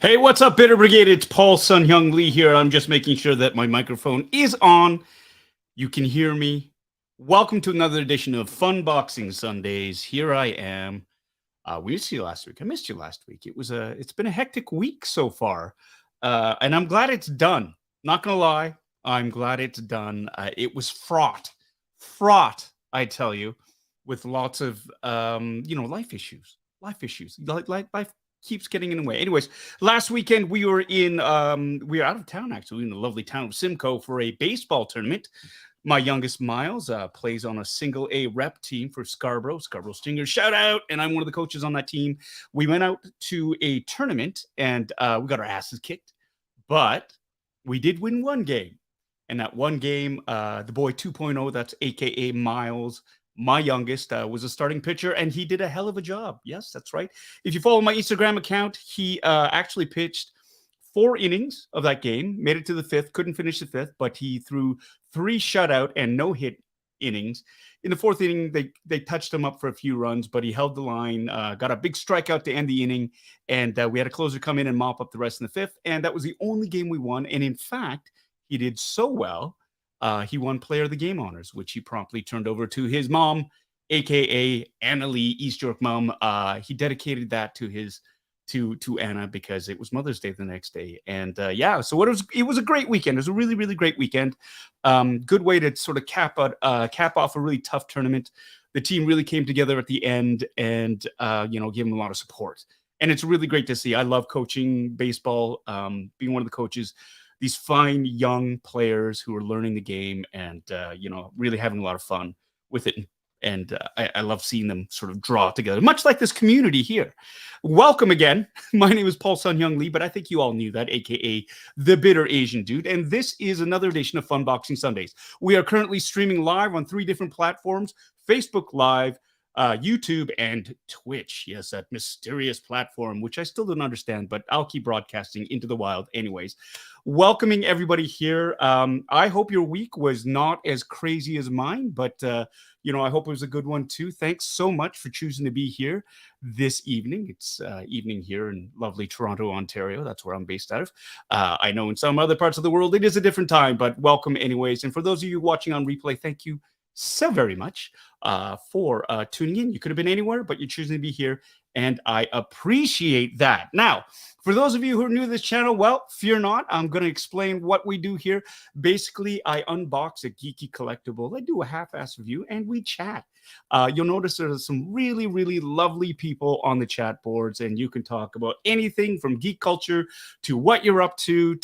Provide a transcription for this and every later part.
Hey, what's up, Bitter Brigade? It's Paul Sun-Hyung Lee here. I'm just making sure that my microphone is on. You can hear me. Welcome to another edition of Funboxing Sundays. Here I am. We missed you last week. I missed you last week. It's been a hectic week so far, and I'm glad it's done. Not gonna lie, I'm glad it's done. It was fraught. I tell you, with lots of life issues. Life keeps getting in the way. Anyways, last weekend we were out of town actually in the lovely town of Simcoe for a baseball tournament. My youngest Miles plays on a single A rep team for Scarborough Stingers. Shout out! And I'm one of the coaches on that team. We went out to a tournament and we got our asses kicked, but we did win one game. And that one game, the boy 2.0, that's AKA Miles, my youngest, was a starting pitcher, and he did a hell of a job. Yes, that's right. If you follow my Instagram account, he actually pitched 4 innings of that game, made it to the 5th, couldn't finish the 5th, but he threw 3 shutout and no hit innings. In the 4th inning, they touched him up for a few runs, but he held the line, got a big strikeout to end the inning, and we had a closer come in and mop up the rest in the 5th, and that was the only game we won. And in fact, he did so well, he won Player of the Game honors, which he promptly turned over to his mom, aka Anna Lee, East York mom. He dedicated that to Anna because it was Mother's Day the next day. And so it was a great weekend. It was a really, really great weekend. Good way to sort of cap off a really tough tournament. The team really came together at the end and gave them a lot of support. And it's really great to see. I love coaching baseball, being one of the coaches. These fine young players who are learning the game and really having a lot of fun with it. And I love seeing them sort of draw together, much like this community here. Welcome again. My name is Paul Sun-Hyung Lee, but I think you all knew that, aka the Bitter Asian Dude. And this is another edition of Funboxing Sundays. We are currently streaming live on 3 different platforms: Facebook Live, YouTube, and Twitch. Yes, that mysterious platform, which I still don't understand, but I'll keep broadcasting into the wild anyways. Welcoming everybody here. I hope your week was not as crazy as mine, but I hope it was a good one too. Thanks so much for choosing to be here this evening. It's evening here in lovely Toronto, Ontario. That's where I'm based out of. I know in some other parts of the world it is a different time, but welcome anyways. And for those of you watching on replay, thank you so very much for tuning in. You could have been anywhere, but you're choosing to be here, and I appreciate that. Now, for those of you who are new to this channel, well, fear not. I'm going to explain what we do here. Basically, I unbox a geeky collectible. I do a half-ass review, and we chat. You'll notice there's some really, really lovely people on the chat boards, and you can talk about anything from geek culture to what you're up to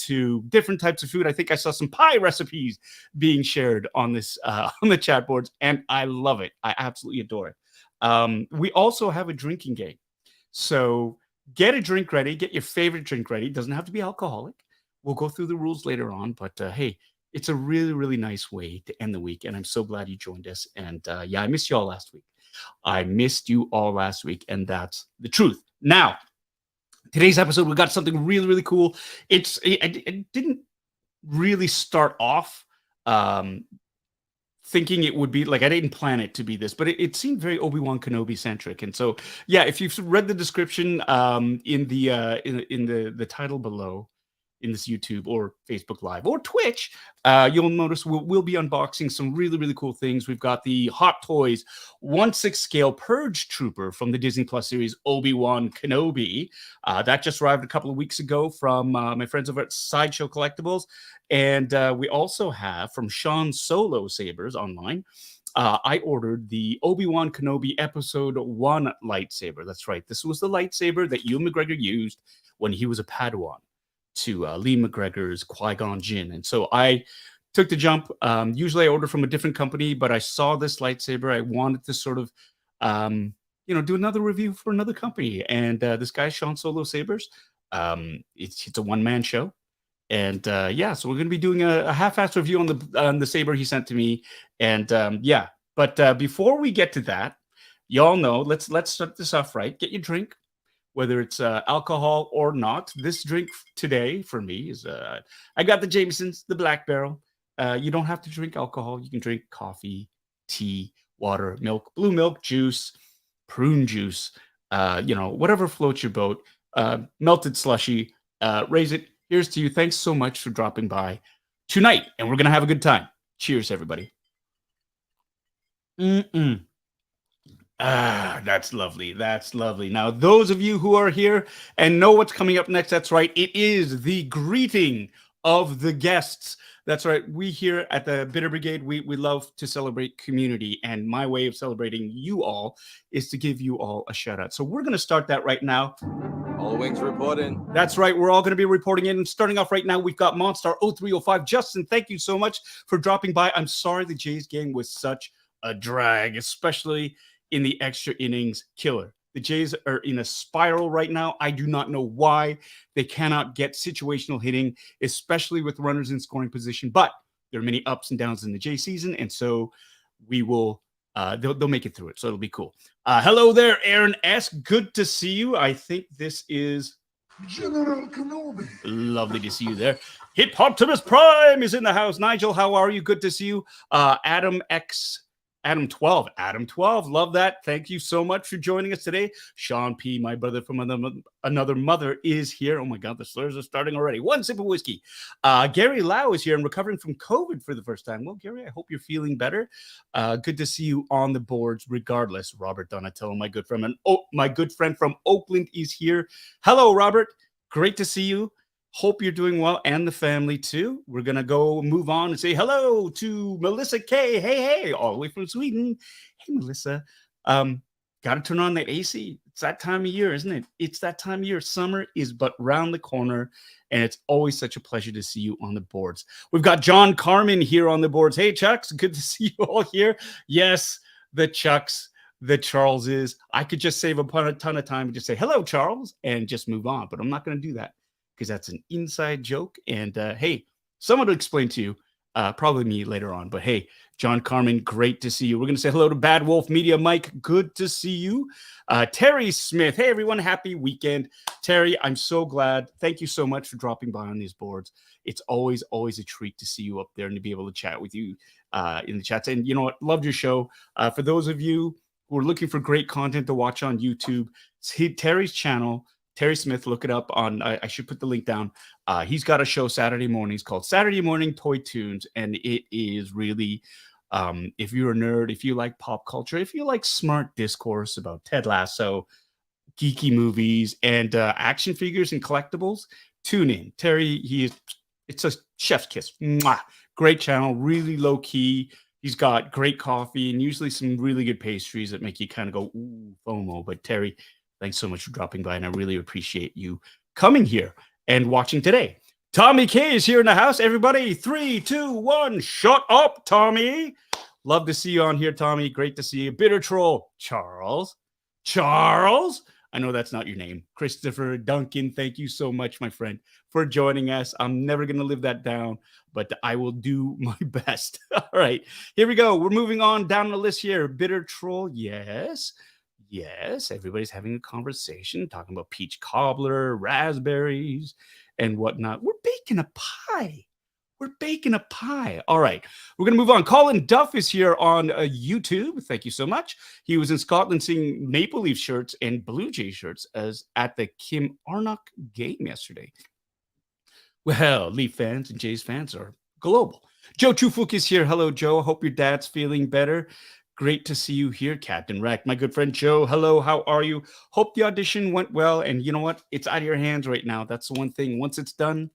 different types of food. I think I saw some pie recipes being shared on this on the chat boards, and I love it. I absolutely adore it. We also have a drinking game. So get a drink ready. Get your favorite drink ready. It doesn't have to be alcoholic. We'll go through the rules later on, but hey, it's a really, really nice way to end the week, and I'm so glad you joined us. And I missed you all last week. And that's the truth. Now, today's episode, we got something really, really cool. It didn't really start off thinking it would be like, I didn't plan it to be this, but it seemed very Obi Wan Kenobi-centric. And so, if you've read the description in the title below, in this YouTube or Facebook Live or Twitch, you'll notice we'll be unboxing some really, really cool things. We've got the Hot Toys 1/6 scale Purge Trooper from the Disney Plus series Obi Wan Kenobi. That just arrived a couple of weeks ago from my friends over at Sideshow Collectibles. And we also have from Sean Solo Sabers online. I ordered the Obi Wan Kenobi Episode 1 lightsaber. That's right. This was the lightsaber that Ewan McGregor used when he was a Padawan to Lee McGregor's Qui-Gon Jinn. And so I took the jump. Usually I order from a different company, but I saw this lightsaber. I wanted to sort of, do another review for another company. And this guy, Sean Solo Sabers, it's a one-man show. And so we're going to be doing a half-assed review on the saber he sent to me. And but before we get to that, y'all know, let's start this off right. Get your drink, whether it's alcohol or not. This drink today for me is I got the Jameson's, the Black Barrel. You don't have to drink alcohol. You can drink coffee, tea, water, milk, blue milk, juice, prune juice, whatever floats your boat. Melted slushy, Raise it. Here's to you. Thanks so much for dropping by tonight, and we're going to have a good time. Cheers, everybody. That's lovely. That's lovely. Now, those of you who are here and know what's coming up next, that's right. It is the greeting of the guests. That's right. We here at the Bitter Brigade, we love to celebrate community. And my way of celebrating you all is to give you all a shout out. So we're going to start that right now. All wings reporting. That's right. We're all going to be reporting in. Starting off right now, we've got Monstar 0305. Justin, thank you so much for dropping by. I'm sorry the Jays game was such a drag, especially in the extra innings killer. The Jays are in a spiral right now. I do not know why they cannot get situational hitting, especially with runners in scoring position. But there are many ups and downs in the Jay season, and so we will. They'll make it through it, so it'll be cool. Hello there, Aaron S. Good to see you. I think this is General Kenobi. Lovely to see you there. Hip Optimus Prime is in the house. Nigel, how are you? Good to see you. Adam 12, love that. Thank you so much for joining us today. Sean P, my brother from another mother, is here. Oh my God, the slurs are starting already. One sip of whiskey. Gary Lau is here and recovering from COVID for the first time. Well, Gary, I hope you're feeling better. Good to see you on the boards regardless. Robert Donatello, my good friend from Oakland is here. Hello, Robert. Great to see you. Hope you're doing well and the family too. We're going to move on and say hello to Melissa K. Hey, all the way from Sweden. Hey, Melissa. Got to turn on that AC. It's that time of year, isn't it? It's that time of year. Summer is but round the corner, and it's always such a pleasure to see you on the boards. We've got John Carmen here on the boards. Hey, Chucks. Good to see you all here. Yes, the Chucks, the Charleses. I could just save a ton of time and just say, hello, Charles, and just move on, but I'm not going to do that, because that's an inside joke. And hey, someone will explain to you, probably me later on. But hey, John Carmen, great to see you. We're going to say hello to Bad Wolf Media. Mike, good to see you. Terry Smith, hey, everyone, happy weekend. Terry, I'm so glad. Thank you so much for dropping by on these boards. It's always a treat to see you up there and to be able to chat with you in the chats. And you know what? Loved your show. For those of you who are looking for great content to watch on YouTube, hit Terry's channel. Terry Smith, look it up on, I should put the link down. He's got a show Saturday mornings called Saturday Morning Toy Tunes. And it is really, if you're a nerd, if you like pop culture, if you like smart discourse about Ted Lasso, geeky movies, and action figures and collectibles, tune in. Terry, it's a chef's kiss. Mwah. Great channel, really low key. He's got great coffee and usually some really good pastries that make you kind of go, ooh, FOMO. But Terry, thanks so much for dropping by, and I really appreciate you coming here and watching today. Tommy K is here in the house. Everybody, 3, 2, 1, shut up, Tommy. Love to see you on here, Tommy. Great to see you. Bitter Troll, Charles. I know that's not your name. Christopher Duncan, thank you so much, my friend, for joining us. I'm never going to live that down, but I will do my best. All right, here we go. We're moving on down the list here. Bitter Troll, yes. Yes, everybody's having a conversation, talking about peach cobbler, raspberries, and whatnot. We're baking a pie. All right, we're going to move on. Colin Duff is here on YouTube. Thank you so much. He was in Scotland seeing Maple Leaf shirts and Blue Jay shirts at the Kim Arnock game yesterday. Well, Leaf fans and Jays fans are global. Joe Chufuk is here. Hello, Joe. I hope your dad's feeling better. Great to see you here, Captain Rack. My good friend Joe, hello, how are you? Hope the audition went well. And you know what? It's out of your hands right now. That's the one thing. Once it's done,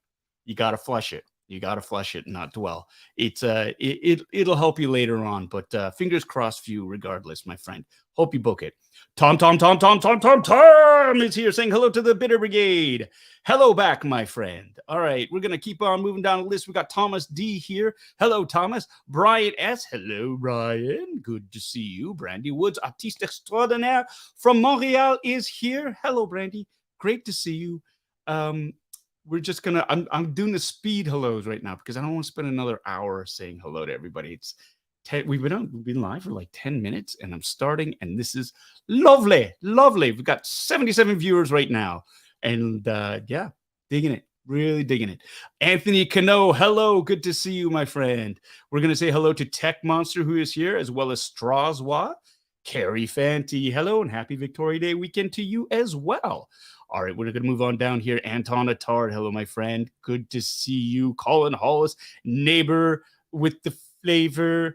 you got to flush it. You got to flush it, not dwell. It'll help you later on. But fingers crossed for you regardless, my friend. Hope you book it. Tom is here saying hello to the Bitter Brigade. Hello back, my friend. All right, we're going to keep on moving down the list. We got Thomas D here. Hello, Thomas. Brian S. Hello, Brian. Good to see you. Brandy Woods, artiste extraordinaire from Montreal, is here. Hello, Brandy. Great to see you. We're just going to, I'm doing the speed hellos right now because I don't want to spend another hour saying hello to everybody. It's we've been live for like 10 minutes and I'm starting, and this is lovely. We've got 77 viewers right now, and yeah, digging it, really digging it. Anthony Cano, hello, good to see you, my friend. We're gonna say hello to Tech Monster, who is here, as well as Strawswa. Carrie Fanti, hello, and happy Victoria Day weekend to you as well. All right, we're going to move on down here. Anton Attard, hello, my friend. Good to see you. Colin Hollis, neighbor with the flavor.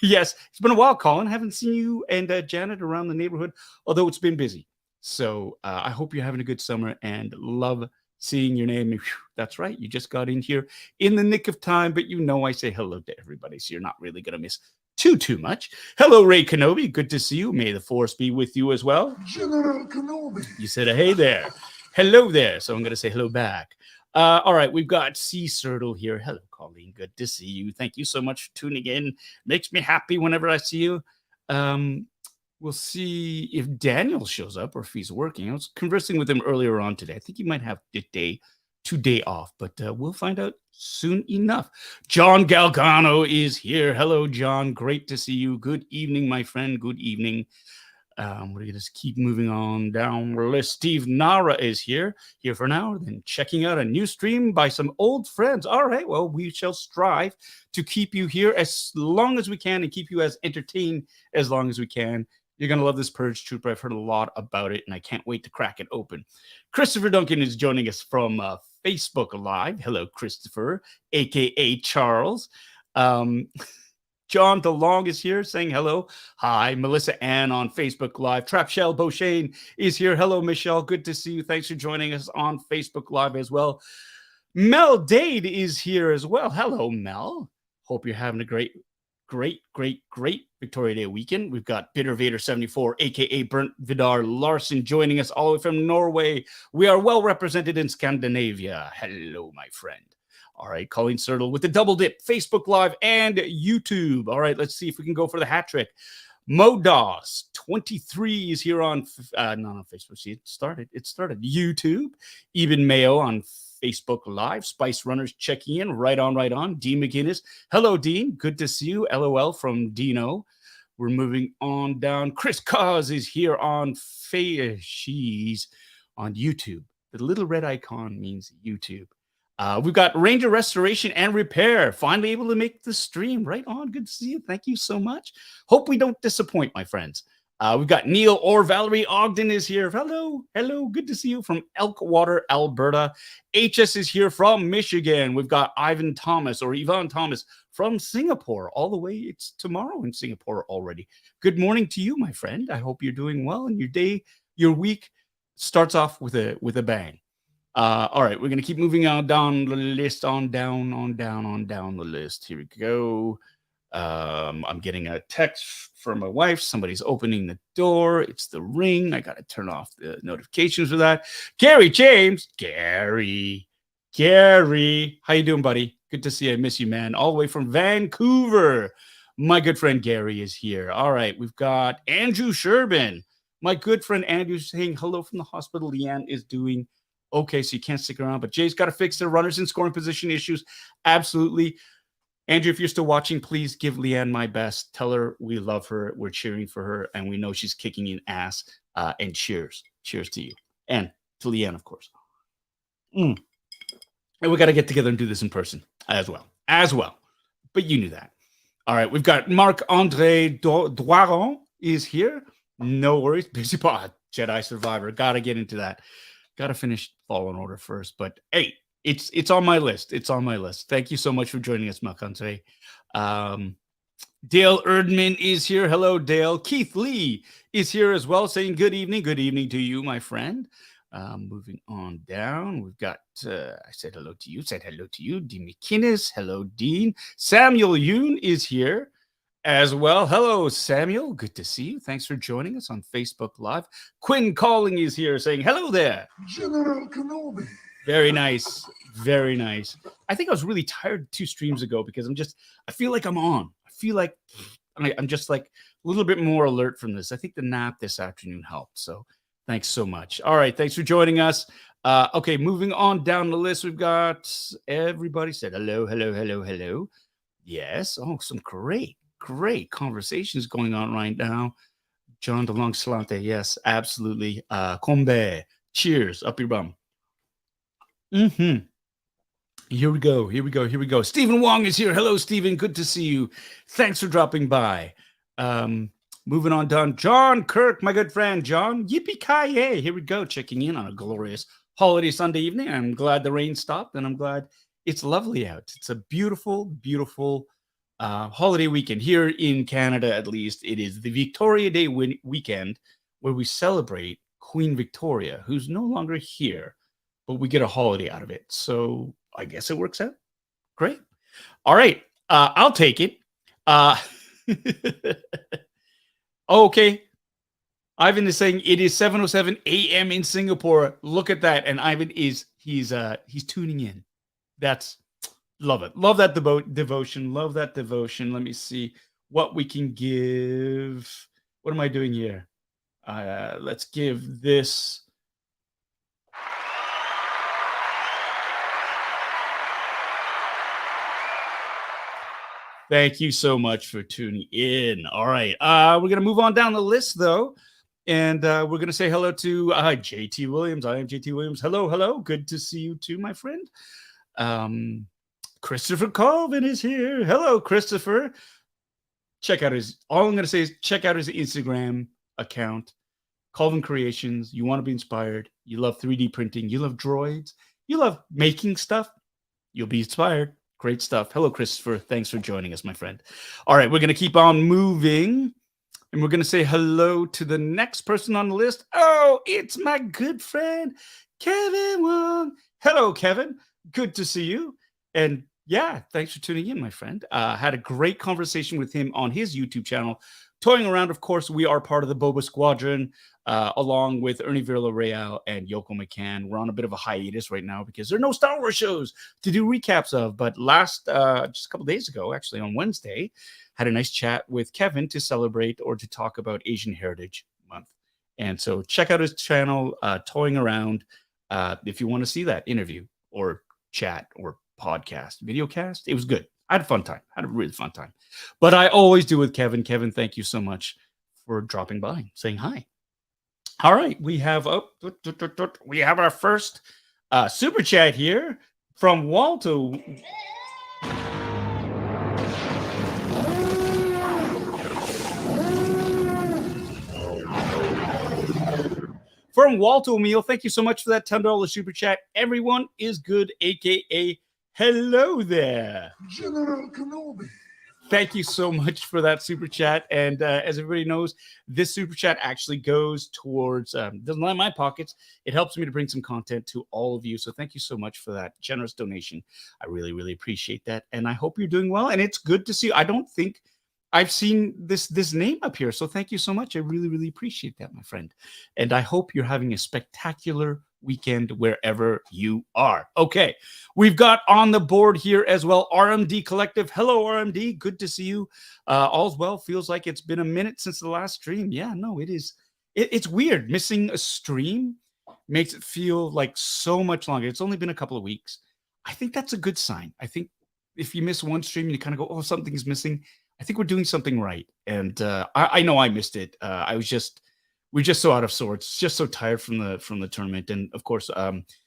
Yes, it's been a while, Colin. Haven't seen you and Janet around the neighborhood, although it's been busy. So I hope you're having a good summer and love seeing your name. Whew, that's right. You just got in here in the nick of time, but you know I say hello to everybody, so you're not really going to miss too much. Hello, Ray Kenobi. Good to see you. May the force be with you as well. General Kenobi. You said a hey there. Hello there. So I'm going to say hello back. All right, we've got Sea Sertle here. Hello, Colleen. Good to see you. Thank you so much for tuning in. Makes me happy whenever I see you. We'll see if Daniel shows up or if he's working. I was conversing with him earlier on today. I think he might have today off, but we'll find out soon enough. John Galgano is here. Hello, John. Great to see you. Good evening, my friend. Good evening. We're going to just keep moving on down the list. Steve Nara is here for an hour, then checking out a new stream by some old friends. All right, well, we shall strive to keep you here as long as we can and keep you as entertained as long as we can. You're going to love this Purge Trooper. I've heard a lot about it, and I can't wait to crack it open. Christopher Duncan is joining us from Facebook Live. Hello, Christopher, a.k.a. Charles. John DeLong is here saying hello. Hi, Melissa Ann on Facebook Live. Trapshell Beauchesne is here. Hello, Michelle. Good to see you. Thanks for joining us on Facebook Live as well. Mel Dade is here as well. Hello, Mel. Hope you're having a great Victoria Day weekend. We've got Bitter Vader 74, aka Bernt Vidar Larson, joining us all the way from Norway. We are well represented in Scandinavia. Hello, my friend. All right, Colleen Sertle with the double dip, Facebook Live and YouTube. All right, let's see if we can go for the hat trick. Modos 23 is here on not on Facebook. See, it started YouTube. Eben Mayo on Facebook Live. Spice Runners checking in. Right on. Dean McGinnis. Hello, Dean. Good to see you. LOL from Dino. We're moving on down. Chris Cause is here on she's on YouTube. The little red icon means YouTube. We've got Ranger Restoration and Repair. Finally able to make the stream. Right on. Good to see you. Thank you so much. Hope we don't disappoint, my friends. We've got Neil or Valerie Ogden is here. Hello. Good to see you from Elkwater, Alberta. HS is here from Michigan. We've got Ivan Thomas from Singapore. All the way, it's tomorrow in Singapore already. Good morning to you, my friend. I hope you're doing well and your week starts off with a bang. All right, we're going to keep moving on down the list, down the list. Here we go. I'm getting a text from my wife. Somebody's opening the door. It's the ring. I got to turn off the notifications for that. Gary James. Gary. How you doing, buddy? Good to see you. I miss you, man. All the way from Vancouver. My good friend Gary is here. All right, we've got Andrew Sherbin. My good friend Andrew saying hello from the hospital. Leanne is doing okay, so you can't stick around, but Jay's got to fix their runners in scoring position issues. Absolutely. Andrew, if you're still watching, please give Leanne my best. Tell her we love her. We're cheering for her, and we know she's kicking in ass. And cheers. Cheers to you. And to Leanne, of course. And we got to get together and do this in person as well. But you knew that. All right, we've got Marc-André Doiron is here. No worries. Busy pot. Jedi Survivor. Got to get into that. Got to finish Fallen Order first, but hey, it's on my list. Thank you so much for joining us, Marc-André. Dale Erdman is here. Hello, Dale. Keith Lee is here as well, saying good evening to you, my friend. Moving on down, we've got, I said hello to you, Dean McInnes. Hello, Dean. Samuel Yoon is here as well. Hello, Samuel. Good to see you. Thanks for joining us on Facebook Live. Quinn Calling is here saying hello there. General Kenobi. Very nice. I think I was really tired 2 streams ago because I feel like I'm on. I feel like I'm just like a little bit more alert from this. I think the nap this afternoon helped. So thanks so much. All right. Thanks for joining us. Okay. Moving on down the list. We've got everybody said hello. Yes. Oh, some great conversations going on right now. John DeLong Slante. Yes, absolutely. Combe. Cheers. Up your bum. Here we go. Stephen Wong is here. Hello, Stephen. Good to see you. Thanks for dropping by. Moving on down, John Kirk, my good friend John. Yippee-ki-yay. Here we go, checking in on a glorious holiday Sunday evening. I'm glad the rain stopped, and I'm glad it's lovely out. It's a beautiful, beautiful holiday weekend here in Canada. At least it is the Victoria Day weekend, where we celebrate Queen Victoria, who's no longer here, but we get a holiday out of it. So I guess it works out. Great. All right. I'll take it. Okay. Ivan is saying it is 7:07 a.m. in Singapore. Look at that. And Ivan he's tuning in. That's love it. Love that devotion. Love that devotion. Let me see what we can give. What am I doing here? Let's give this. Thank you so much for tuning in. All right. We're going to move on down the list, though. And we're going to say hello to JT Williams. I am JT Williams. Hello, hello. Good to see you too, my friend. Christopher Colvin is here. Hello, Christopher. All I'm going to say is check out his Instagram account, Colvin Creations. You want to be inspired. You love 3D printing. You love droids. You love making stuff. You'll be inspired. Great stuff. Hello, Christopher. Thanks for joining us, my friend. All right, we're going to keep on moving, and we're going to say hello to the next person on the list. Oh, it's my good friend, Kevin Wong. Hello, Kevin. Good to see you. And yeah, thanks for tuning in, my friend. Had a great conversation with him on his YouTube channel. Toying around, of course, we are part of the Boba Squadron, along with Ernie Villarreal and Yoko McCann. We're on a bit of a hiatus right now because there are no Star Wars shows to do recaps of. But just a couple days ago, actually on Wednesday, had a nice chat with Kevin to celebrate or to talk about Asian Heritage Month. And so check out his channel, Toying Around, if you want to see that interview or chat or podcast, videocast. It was good. I had a fun time. Had a really fun time. But I always do with Kevin. Kevin, thank you so much for dropping by, saying hi. All right. We have our first super chat here from Walter. From Walter O'Meal. Thank you so much for that $10 super chat. Everyone is good, aka hello there. General Kenobi. Thank you so much for that super chat. And as everybody knows, this super chat actually goes towards, doesn't line my pockets. It helps me to bring some content to all of you. So thank you so much for that generous donation. I really, really appreciate that. And I hope you're doing well. And it's good to see you. I don't think I've seen this name up here. So thank you so much. I really, really appreciate that, my friend. And I hope you're having a spectacular weekend wherever you are. Okay, we've got on the board here as well RMD Collective. Hello, RMD. Good to see you. All's well. Feels like it's been a minute since the last stream. Yeah, no, it is. It's weird. Missing a stream makes it feel like so much longer. It's only been a couple of weeks. I think that's a good sign. I think if you miss one stream, you kind of go, oh, something's missing. I think we're doing something right. And I know I missed it. We're just so out of sorts, just so tired from the tournament. And of course,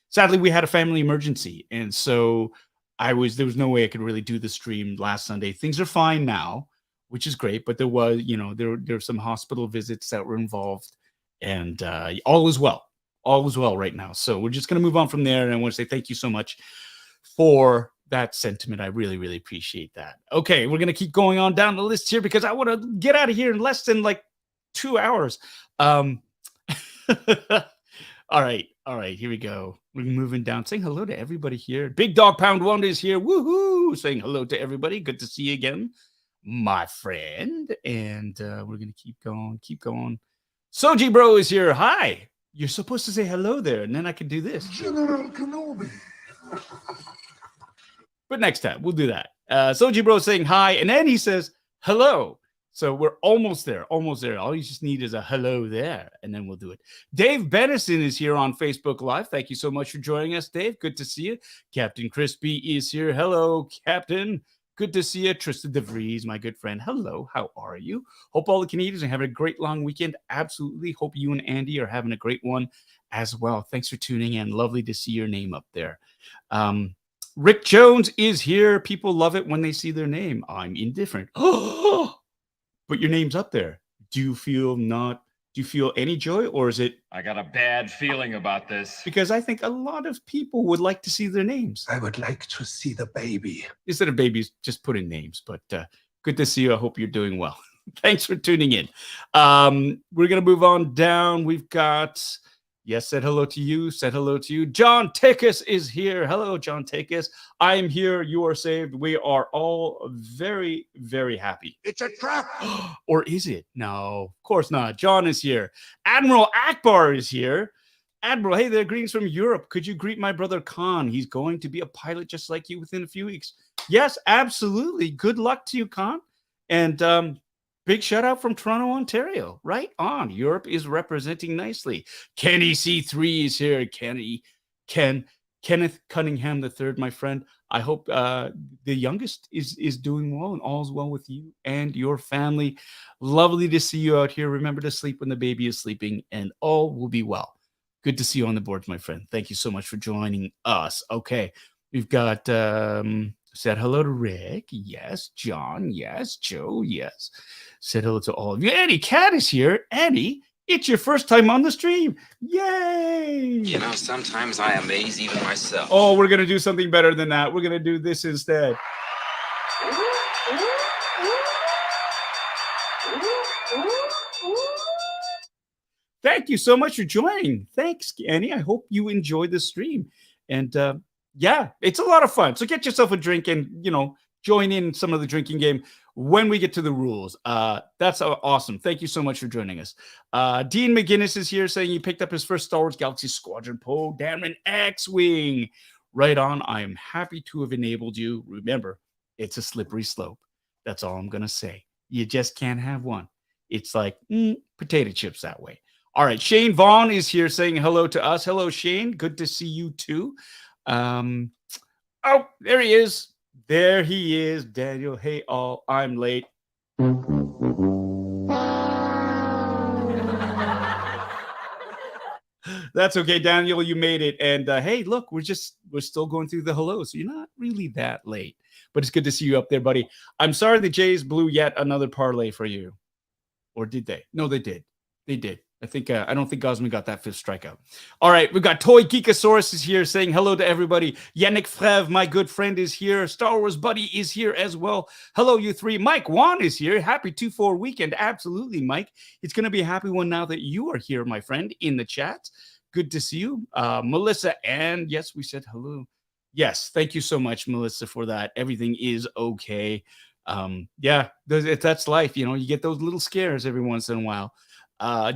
sadly, we had a family emergency. And so there was no way I could really do the stream last Sunday. Things are fine now, which is great. But there were some hospital visits that were involved, and all is well. All is well right now. So we're just going to move on from there. And I want to say thank you so much for that sentiment. I really, really appreciate that. Okay, we're going to keep going on down the list here because I want to get out of here in less than like 2 hours. All right, here we go. We're moving down, saying hello to everybody here. Big Dog Pound 1 is here. Woohoo! Saying hello to everybody. Good to see you again, my friend. And we're gonna keep going. Soji Bro is here. Hi. You're supposed to say hello there, and then I can do this. General Kenobi. But next time we'll do that. Soji Bro saying hi, and then he says hello. So we're almost there. All you just need is a hello there, and then we'll do it. Dave Bennison is here on Facebook Live. Thank you so much for joining us, Dave. Good to see you. Captain Crispy is here. Hello, Captain. Good to see you. Tristan DeVries, my good friend. Hello, how are you? Hope all the Canadians are having a great long weekend. Absolutely. Hope you and Andy are having a great one as well. Thanks for tuning in. Lovely to see your name up there. Rick Jones is here. People love it when they see their name. I'm indifferent. Oh, but your name's up there. Do you feel any joy, or is it I got a bad feeling about this. because I think a lot of people would like to see their names I would like to see the baby. instead of babies, just put in names. But good to see you. I hope you're doing well. Thanks for tuning in. We're gonna move on down. We've got said hello to you. Said hello to you. John Takis is here. Hello, John Takis. I am here. You are saved. We are all very, very happy. It's a trap. Or is it? No, of course not. John is here. Admiral Akbar is here. Admiral, hey there, greetings from Europe. Could you greet my brother Khan? He's going to be a pilot just like you within a few weeks. Yes, absolutely. Good luck to you, Khan. And big shout out from Toronto, Ontario. Right on. Europe is representing nicely. Kenny C3 is here. Kenneth Cunningham III, my friend. I hope the youngest is doing well and all's well with you and your family. Lovely to see you out here. Remember to sleep when the baby is sleeping, and all will be well. Good to see you on the board, my friend. Thank you so much for joining us. Okay, we've got said hello to Rick. Yes, John. Yes, Joe. Yes. Said hello to all of you. Eddie Cat is here. Eddie, it's your first time on the stream. Yay! You know, sometimes I amaze even myself. Oh, we're going to do something better than that. We're going to do this instead. Thank you so much for joining. Thanks, Annie. I hope you enjoyed the stream. And yeah, it's a lot of fun. So get yourself a drink and, join in some of the drinking game when we get to the rules. That's awesome. Thank you so much for joining us. Dean McGinnis is here saying he picked up his first Star Wars Galaxy Squadron Poe Dameron X-Wing. Right on. I am happy to have enabled you. Remember, it's a slippery slope. That's all I'm going to say. You just can't have one. It's like potato chips that way. All right. Shane Vaughn is here saying hello to us. Hello, Shane. Good to see you too. Oh, there he is. There he is, Daniel. Hey, all. I'm late. That's okay, Daniel. You made it. And hey, look, we're still going through the hello, so you're not really that late. But it's good to see you up there, buddy. I'm sorry the Jays blew yet another parlay for you. Or did they? No, they did. They did. I don't think Gosman got that fifth strikeout. All right, we've got Toy Geekosaurus is here saying hello to everybody. Yannick Frev, my good friend, is here. Star Wars Buddy is here as well. Hello, you three. Mike Wan is here. Happy 2-4 weekend. Absolutely, Mike. It's going to be a happy one now that you are here, my friend, in the chat. Good to see you. Melissa, and yes, we said hello. Yes, thank you so much, Melissa, for that. Everything is okay. Yeah, that's life. You get those little scares every once in a while.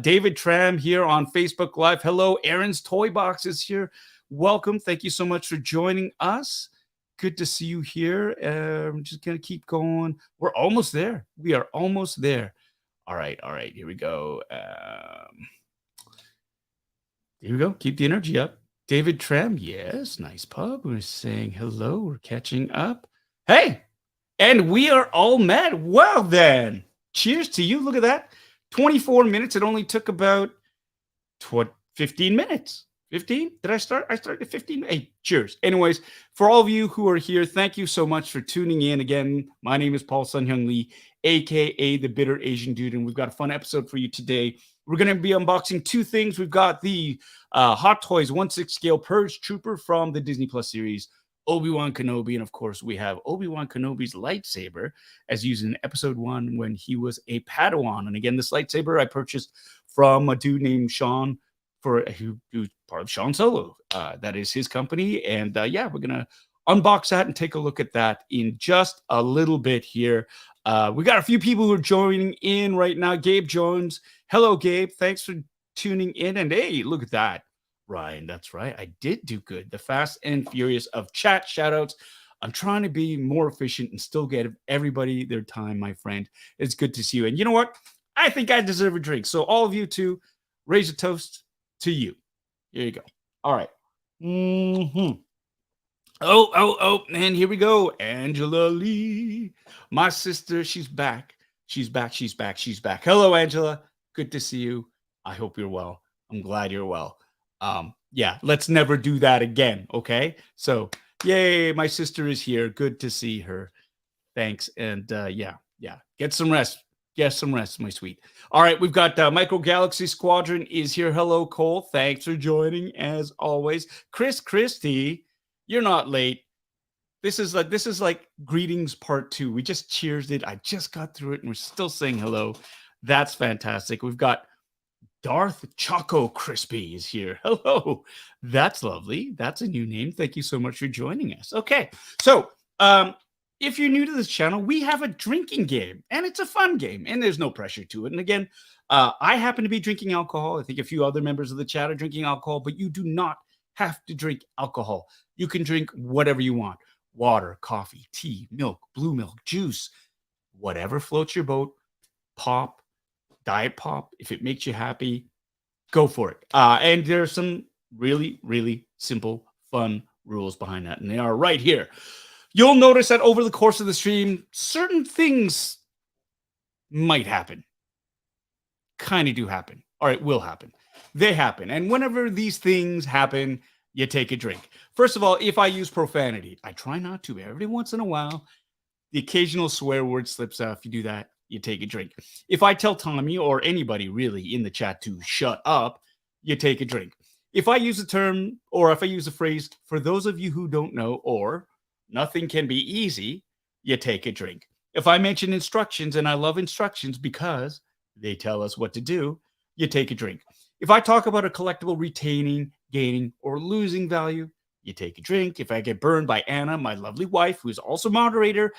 David Tram here on Facebook Live. Hello, Aaron's Toy Box is here. Welcome. Thank you so much for joining us. Good to see you here. I'm just going to keep going. We're almost there. We are almost there. All right. Here we go. Here we go. Keep the energy up. David Tram. Yes. Nice pub. We're saying hello. We're catching up. Hey. And we are all met. Well, then. Cheers to you. Look at that. 24 minutes. It only took about 15 minutes. 15? Did I start? I started at 15. Hey, cheers. Anyways, for all of you who are here, thank you so much for tuning in. Again, my name is Paul Sun-Hyung Lee, a.k.a. the Bitter Asian Dude, and we've got a fun episode for you today. We're going to be unboxing two things. We've got the Hot Toys 1/6 scale Purge Trooper from the Disney Plus series, Obi Wan Kenobi, and of course we have Obi Wan Kenobi's lightsaber as used in episode 1 when he was a Padawan. And again, this lightsaber I purchased from a dude named Sean, who's part of Sean Solo. That is his company, and yeah, we're gonna unbox that and take a look at that in just a little bit here. We got a few people who are joining in right now. Gabe Jones, hello, Gabe. Thanks for tuning in, and hey, look at that. Ryan, that's right. I did do good. The Fast and Furious of chat shoutouts. I'm trying to be more efficient and still get everybody their time, my friend. It's good to see you. And you know what? I think I deserve a drink. So all of you too, raise a toast to you. Here you go. All right. Oh, and here we go. Angela Lee, my sister. She's back. She's back. Hello, Angela. Good to see you. I hope you're well. I'm glad you're well. Yeah, let's never do that again. Okay. So yay, my sister is here. Good to see her. Thanks. And yeah, get some rest. Get some rest, my sweet. All right, we've got Micro Galaxy Squadron is here. Hello, Cole. Thanks for joining as always. Chris Christie, you're not late. This is like greetings part 2. We just cheersed it. I just got through it, and we're still saying hello. That's fantastic. We've got Darth Choco Crispy is here. Hello. That's lovely. That's a new name. Thank you so much for joining us. Okay, so if you're new to this channel, we have a drinking game, and it's a fun game, and there's no pressure to it. And again, I happen to be drinking alcohol. I think a few other members of the chat are drinking alcohol, but you do not have to drink alcohol. You can drink whatever you want. Water, coffee, tea, milk, blue milk, juice, whatever floats your boat. Pop, diet pop. If it makes you happy, go for it. And there's some really, really simple, fun rules behind that, and they are right here. You'll notice that over the course of the stream, certain things might happen. Kind of do happen. Or it will happen. They happen. And whenever these things happen, you take a drink. First of all, if I use profanity, I try not to. Every once in a while, the occasional swear word slips out. If you do that, you take a drink. If I tell Tommy or anybody really in the chat to shut up, you take a drink. If I use a term or if I use a phrase, for those of you who don't know, or nothing can be easy, you take a drink. If I mention instructions, and I love instructions because they tell us what to do, you take a drink. If I talk about a collectible retaining, gaining, or losing value, you take a drink. If I get burned by Anna, my lovely wife, who is also moderator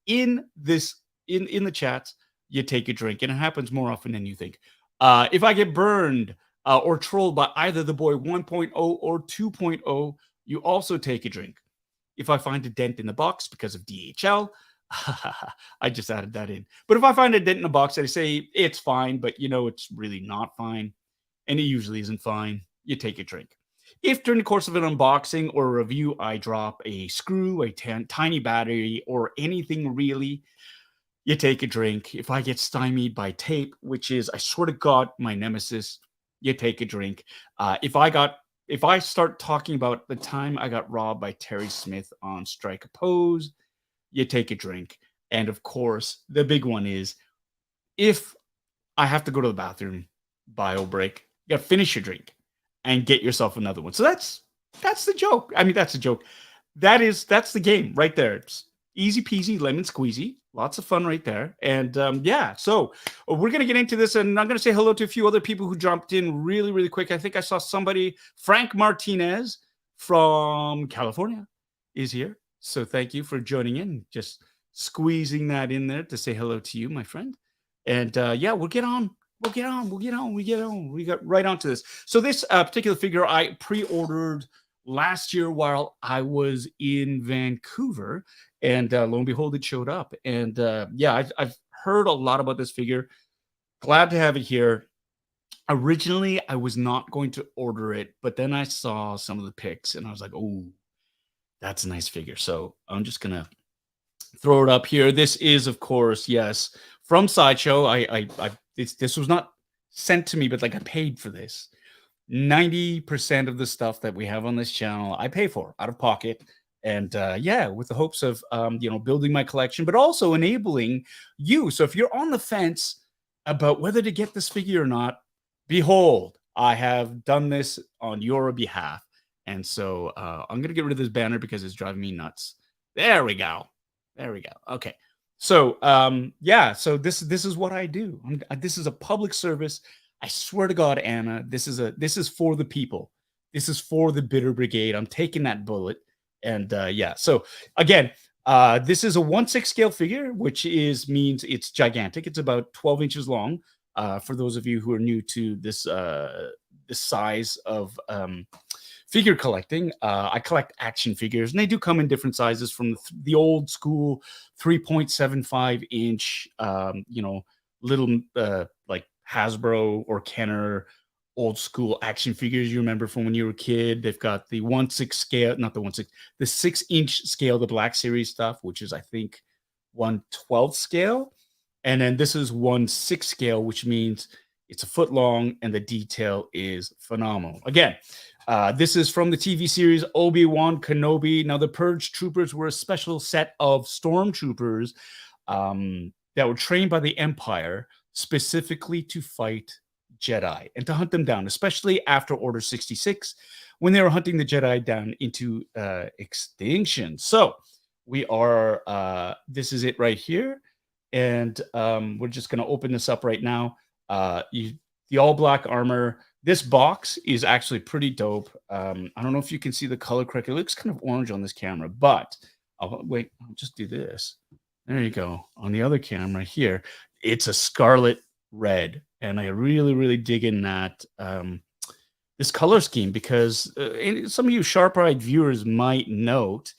in this in the chats, you take a drink. And it happens more often than you think. If I get burned or trolled by either the boy 1.0 or 2.0, you also take a drink. If I find a dent in the box because of DHL, I just added that in. But if I find a dent in the box, I say it's fine, but you know it's really not fine, and it usually isn't fine, you take a drink. If during the course of an unboxing or a review, I drop a screw, a tiny battery, or anything really, you take a drink. If I get stymied by tape, which is, I swear to God, my nemesis, you take a drink. If I start talking about the time I got robbed by Terry Smith on Strike a Pose, you take a drink. And of course, the big one is, if I have to go to the bathroom, bio break, you got to finish your drink and get yourself another one. So that's the joke. I mean, that's a joke. That's the game right there. It's easy peasy, lemon squeezy. Lots of fun right there. And yeah, so we're going to get into this, and I'm going to say hello to a few other people who jumped in really, really quick. I think I saw somebody, Frank Martinez from California is here. So thank you for joining in, just squeezing that in there to say hello to you, my friend. And yeah, we'll get on. We got right onto this. So this particular figure I pre-ordered last year while I was in Vancouver, and lo and behold, it showed up. And yeah, I've heard a lot about this figure. Glad to have it here. Originally, I was not going to order it, but then I saw some of the pics, and I was like, oh, that's a nice figure. So I'm just gonna throw it up here. This is, of course, yes, from Sideshow. This was not sent to me, but like I paid for this. 90% of the stuff that we have on this channel, I pay for out of pocket. And yeah, with the hopes of, building my collection, but also enabling you. So if you're on the fence about whether to get this figure or not, behold, I have done this on your behalf. And so I'm going to get rid of this banner because it's driving me nuts. There we go. Okay. So yeah, so this is what I do. This is a public service. I swear to God, Anna, this is for the people. This is for the Bitter Brigade. I'm taking that bullet. And yeah, so again, this is a 1/6 scale figure, which means it's gigantic. It's about 12 inches long. For those of you who are new to this size of figure collecting, I collect action figures, and they do come in different sizes, from the old school 3.75 inch, little like Hasbro or Kenner old school action figures you remember from when you were a kid. They've got the 1/6 scale, not the 1/6, the 6-inch scale, the Black Series stuff, which is I think 1/12 scale, and then this is 1/6 scale, which means it's a foot long, and the detail is phenomenal. Again, this is from the TV series Obi Wan Kenobi. Now, the Purge Troopers were a special set of stormtroopers that were trained by the Empire specifically to fight Jedi and to hunt them down, especially after Order 66, when they were hunting the Jedi down into extinction. So we are, this is it right here. And we're just going to open this up right now. The all black armor. This box is actually pretty dope. I don't know if you can see the color correctly. It looks kind of orange on this camera, but I'll just do this. There you go. On the other camera here, it's a scarlet red. And I really, really dig in that this color scheme because some of you sharp-eyed viewers might note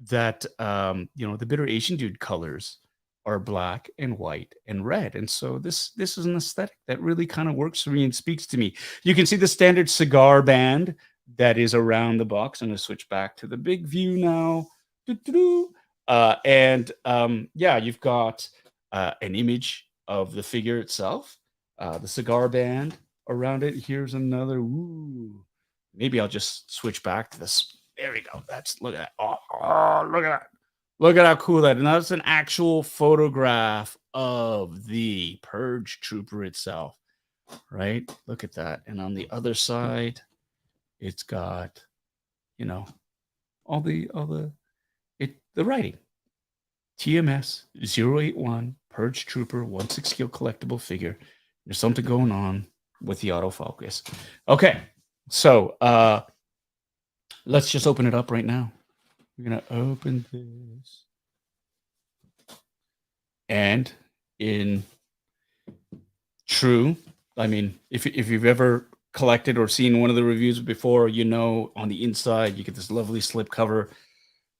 that, the Bitter Asian Dude colors are black and white and red. And so this is an aesthetic that really kind of works for me and speaks to me. You can see the standard cigar band that is around the box. I'm going to switch back to the big view now. You've got an image of the figure itself, the cigar band around it. Here's another. Ooh, maybe I'll just switch back to this. There we go. Look at that. Oh, look at that. Look at how cool that is. And that's an actual photograph of the Purge Trooper itself, right? Look at that. And on the other side, it's got, all the writing. TMS 081 Purge Trooper 1/6 scale collectible figure. There's something going on with the autofocus. Okay, so let's just open it up right now. We're going to open this. And in true, if you've ever collected or seen one of the reviews before, on the inside, you get this lovely slip cover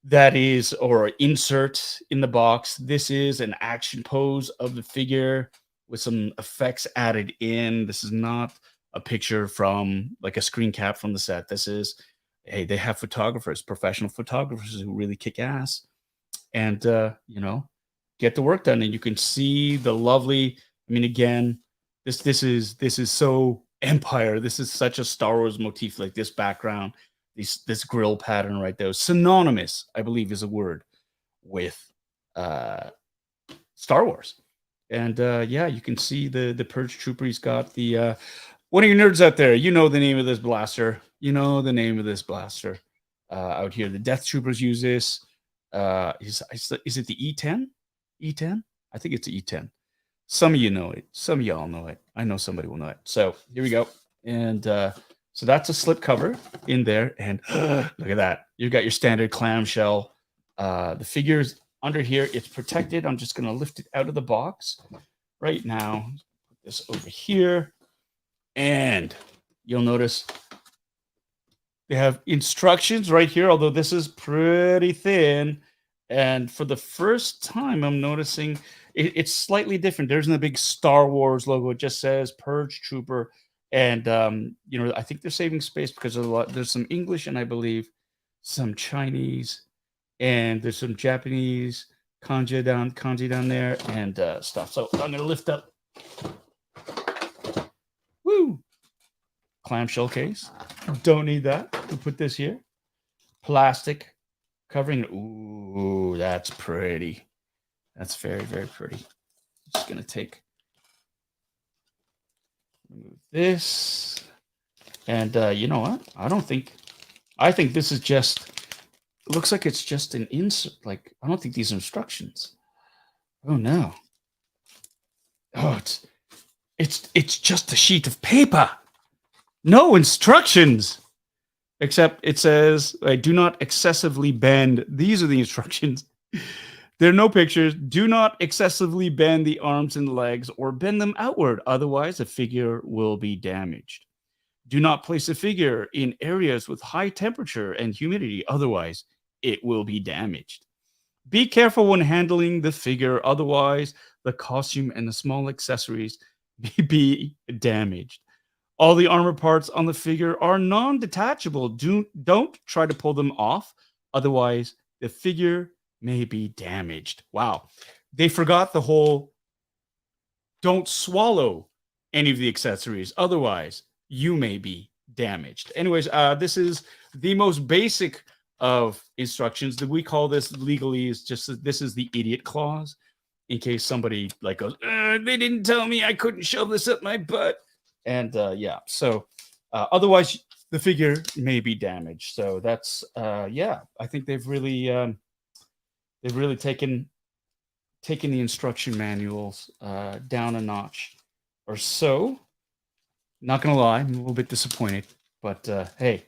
that is, or insert in the box. This is an action pose of the figure with some effects added in. This is not a picture from like a screen cap from the set. This is, hey, they have photographers, professional photographers who really kick ass and, get the work done. And you can see the lovely, again, this is so Empire. This is such a Star Wars motif, like this background, this grill pattern right there. Synonymous, I believe, is a word with Star Wars. And you can see the Purge Trooper. He's got the one of you nerds out there, the name of this blaster. Out here. The Death Troopers use this. Is it the E10? E10? I think it's the E10. Some of you know it. Some of y'all know it. I know somebody will know it. So here we go. And so that's a slip cover in there. And look at that. You've got your standard clamshell. The figure's under here. It's protected. I'm just going to lift it out of the box right now. Put this over here. And you'll notice they have instructions right here, although this is pretty thin. And for the first time, I'm noticing it's slightly different. There isn't a big Star Wars logo. It just says Purge Trooper. And, I think they're saving space because there's some English and I believe some Chinese. And there's some Japanese kanji down there and stuff. So I'm going to lift up. Woo! Clamshell case. Don't need that. We'll put this here. Plastic covering. Ooh, that's pretty. That's very, very pretty. Just going to remove this. And you know what? I think this is just, it looks like it's just an insert. Like, I don't think these are instructions. Oh, no. Oh, it's just a sheet of paper. No instructions. Except it says, do not excessively bend. These are the instructions. There are no pictures. Do not excessively bend the arms and legs or bend them outward. Otherwise, the figure will be damaged. Do not place a figure in areas with high temperature and humidity. Otherwise, it will be damaged. Be careful when handling the figure. Otherwise, the costume and the small accessories may be damaged. All the armor parts on the figure are non-detachable. Don't try to pull them off. Otherwise, the figure may be damaged. Wow. They forgot the whole don't swallow any of the accessories. Otherwise, you may be damaged. Anyways, this is the most basic of instructions that we call this legally is just, this is the idiot clause. in case somebody like goes, they didn't tell me I couldn't shove this up my butt. And yeah, so otherwise the figure may be damaged. So that's yeah, I think they've really taken the instruction manuals down a notch or so. Not gonna lie, I'm a little bit disappointed, but hey,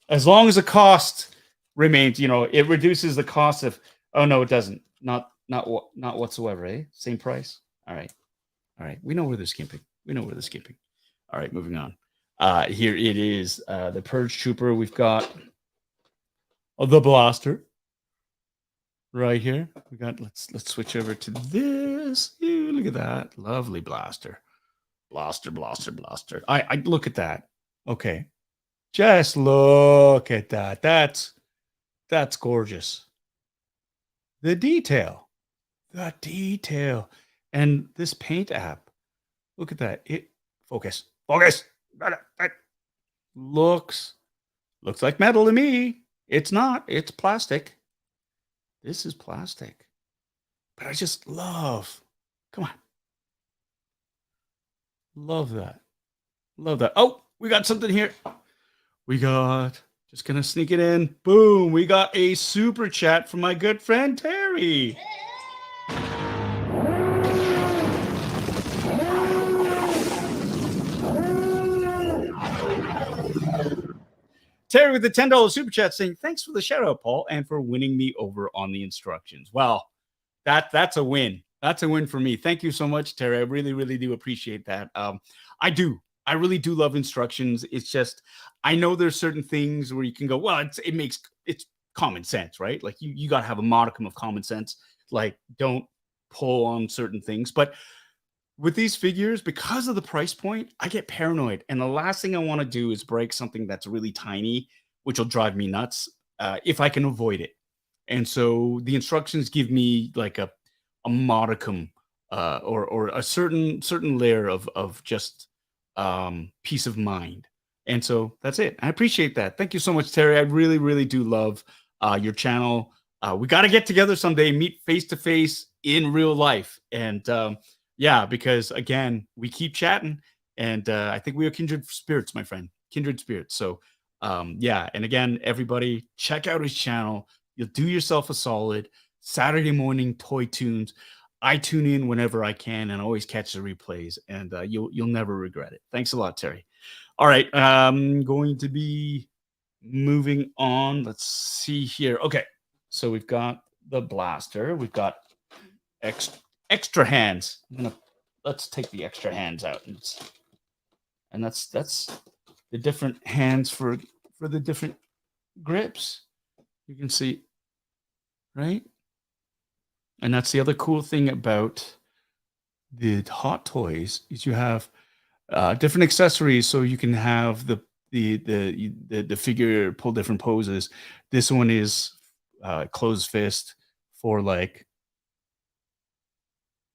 as long as the cost remains, it reduces the cost of. Oh no, it doesn't. Not whatsoever. Eh? Same price. All right. We know where they're skimping. All right, moving on. Here it is. The Purge Trooper. We've got the blaster right here. We got. Let's switch over to this. Ew, look at that, lovely blaster. Blaster. I look at that. Okay, just look at that. That's gorgeous. The detail, and this paint app. Look at that. It focus. That looks like metal to me. It's not. It's plastic. This is plastic, but I just love. Come on. Love that. Oh, we got something here. Just gonna sneak it in. Boom. We got a super chat from my good friend Terry. Terry with the $10 super chat saying, thanks for the shout out, Paul, and for winning me over on the instructions. Well, that's a win. That's a win for me. Thank you so much, Terry. I really, really do appreciate that. I really do love instructions. It's just, I know there's certain things where you can go, well, it's common sense, right? Like you got to have a modicum of common sense. Like don't pull on certain things. But with these figures, because of the price point, I get paranoid. And the last thing I want to do is break something that's really tiny, which will drive me nuts if I can avoid it. And so the instructions give me like a modicum or a certain layer of just peace of mind. And so that's it. I appreciate that. Thank you so much, Terry. I really, really do love your channel. We got to get together someday, meet face to face in real life. And yeah, because again, we keep chatting and I think we are kindred spirits, my friend, kindred spirits. So yeah. And again, everybody check out his channel. You'll do yourself a solid. Saturday morning toy tunes. I tune in whenever I can and always catch the replays, and you'll never regret it. Thanks a lot, Terry. All right, I'm going to be moving on. Let's see here. Okay, so we've got the blaster. We've got extra hands. Let's take the extra hands out, and that's the different hands for the different grips. You can see, right? And that's the other cool thing about the Hot Toys is you have different accessories, so you can have the figure pull different poses. This one is closed fist for like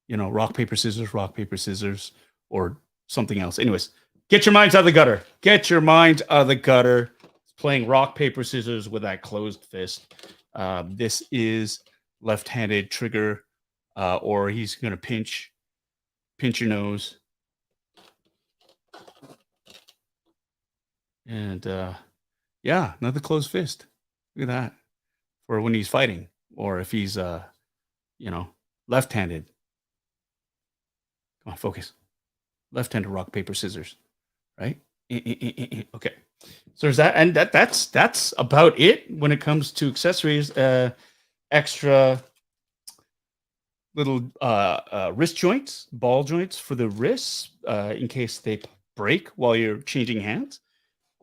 rock paper scissors, or something else. Anyways, get your minds out of the gutter. Get your minds out of the gutter. It's playing rock paper scissors with that closed fist. This is left-handed trigger, or he's going to pinch your nose. And yeah, another closed fist. Look at that. For when he's fighting, or if he's left-handed. Come on, focus. Left-handed rock paper scissors, right? Okay. So there's that, and that's about it when it comes to accessories. Extra little wrist joints, ball joints for the wrists in case they break while you're changing hands.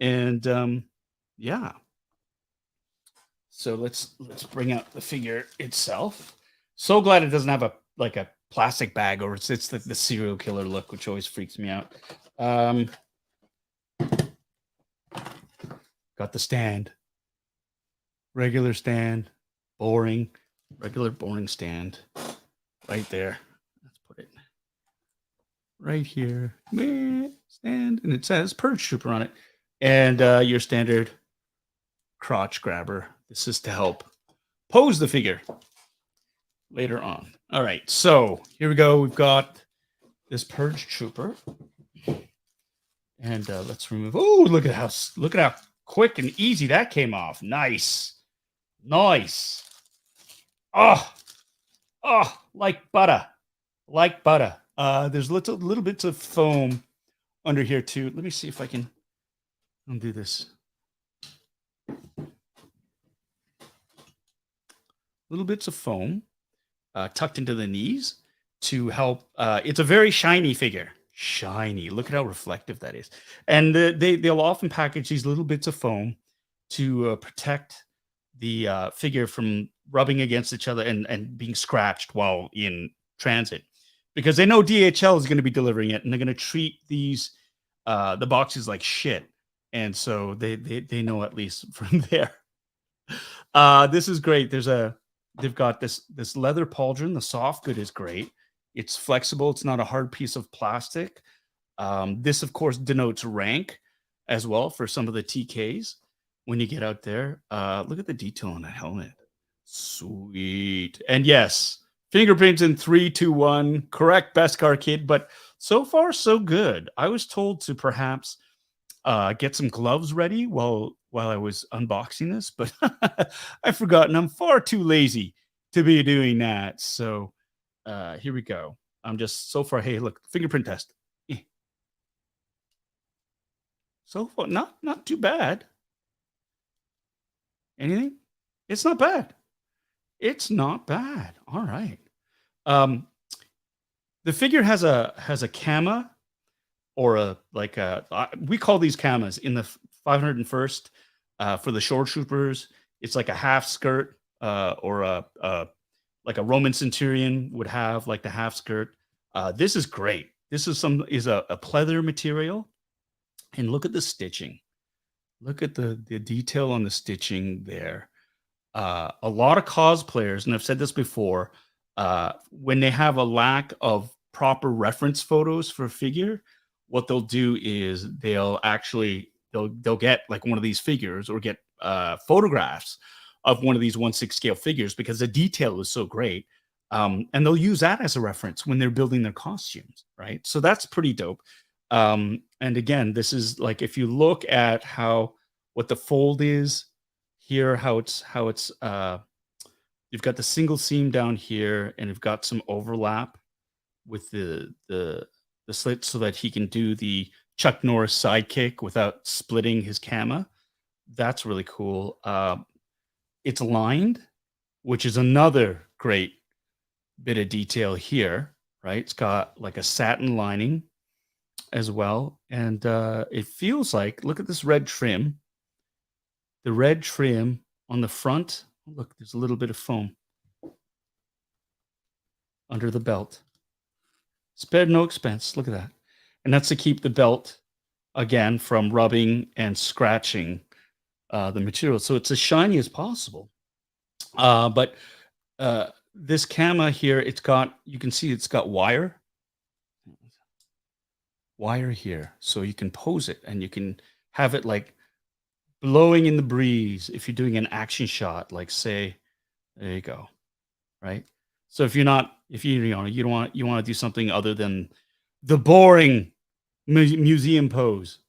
And yeah. So let's bring out the figure itself. So glad it doesn't have a plastic bag, or it's the serial killer look, which always freaks me out. Got the stand. Regular stand. Boring. Regular boring stand. Right there. Let's put it right here. Stand. And it says Purge Trooper on it. And your standard crotch grabber. This is to help pose the figure later on. All right, so here we go. We've got this Purge Trooper, and let's remove. Oh, look at how quick and easy that came off. Nice. Oh, like butter, like butter. There's little bits of foam under here too. Let me see if I can undo this. Little bits of foam tucked into the knees to help. It's a very shiny figure. Shiny. Look at how reflective that is. And they'll often package these little bits of foam to protect the figure from rubbing against each other and being scratched while in transit, because they know DHL is going to be delivering it, and they're going to treat these the boxes like shit, and so they know at least from there. This is great. They've got this leather pauldron. The soft good is great. It's flexible. It's not a hard piece of plastic. This, of course, denotes rank as well for some of the TKs when you get out there. Look at the detail on the helmet. Sweet. And yes, fingerprints in 3, 2, 1. Correct, Beskar kid. But so far, so good. I was told to perhaps get some gloves ready while I was unboxing this, but I've forgotten. I'm far too lazy to be doing that. So here we go. I'm just so far. Hey, look, fingerprint test. So far, not too bad. Anything? It's not bad. It's not bad. All right. The figure has a kama, or we call these kamas in the 501st for the shore troopers. It's like a half skirt, or like a Roman centurion would have, like the half skirt. This is great. This is a pleather material, and look at the stitching. Look at the detail on the stitching there. A lot of cosplayers, and I've said this before, when they have a lack of proper reference photos for a figure, what they'll do is they'll get like one of these figures, or get photographs of one of these 1/6 scale figures, because the detail is so great. And they'll use that as a reference when they're building their costumes, right? So that's pretty dope. And again, this is like, if you look at what the fold is here, how it's you've got the single seam down here, and you've got some overlap with the slit, so that he can do the Chuck Norris sidekick without splitting his kama. That's really cool. It's lined, which is another great bit of detail here, right? It's got like a satin lining as well. And it feels like, look at this red trim. The red trim on the front. Look, there's a little bit of foam under the belt. Spared no expense. Look at that. And that's to keep the belt, again, from rubbing and scratching the material. So it's as shiny as possible. But this kama here, you can see it's got wire here. So you can pose it, and you can have it like blowing in the breeze if you're doing an action shot, like, say, there you go, right? So if you want to do something other than the boring museum pose.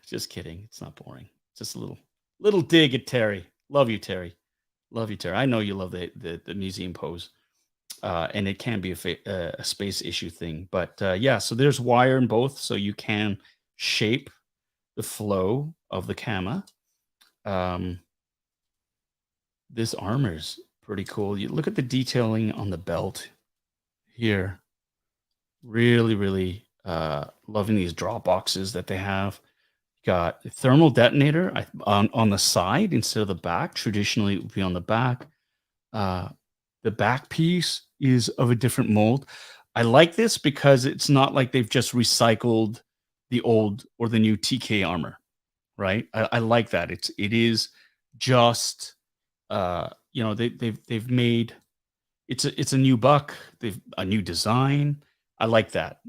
Just kidding. It's not boring. It's just a little dig at Terry. Love you, Terry. Love you, Terry. I know you love the museum pose, and it can be a space issue thing. But yeah, so there's wire in both, so you can shape the flow of the kama. This armor's pretty cool. You look at the detailing on the belt here. Really, really loving these drop boxes that they have. Got a thermal detonator on the side instead of the back. Traditionally, it would be on the back. The back piece is of a different mold. I like this because it's not like they've just recycled the old or the new TK armor, right? I like that. It is just they've made it's a new buck. They've a new design. I like that.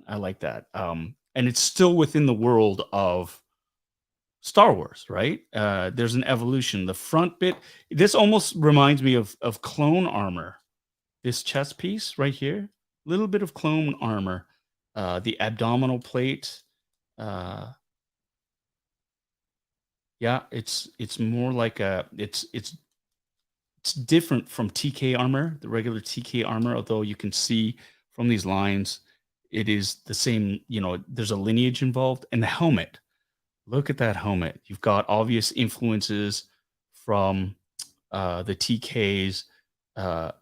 And it's still within the world of Star Wars, right? There's an evolution. The front bit, this almost reminds me of clone armor this chest piece right here, little bit of clone armor. The abdominal plate, yeah, it's more like a it's different from TK armor, the regular TK armor, although you can see from these lines it is the same, there's a lineage involved. And the helmet, look at that helmet. You've got obvious influences from the TKs,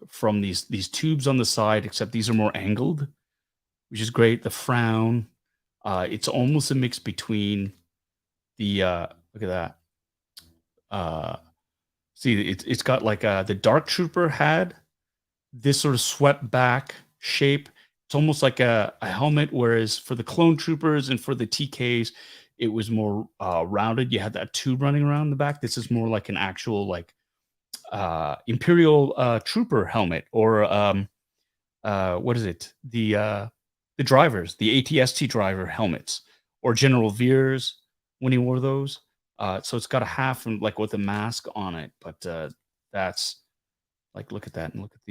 from these tubes on the side, except these are more angled, which is great. The frown, it's almost a mix between the look at that. See, it's got like the Dark Trooper had this sort of swept back shape. It's almost like a helmet, whereas for the clone troopers and for the TKs, it was more rounded. You had that tube running around the back. This is more like an actual like Imperial trooper helmet, or what is it? The drivers, the ATST driver helmets, or General Veers when he wore those. So it's got a half and like with a mask on it, but that's like, look at that, and look at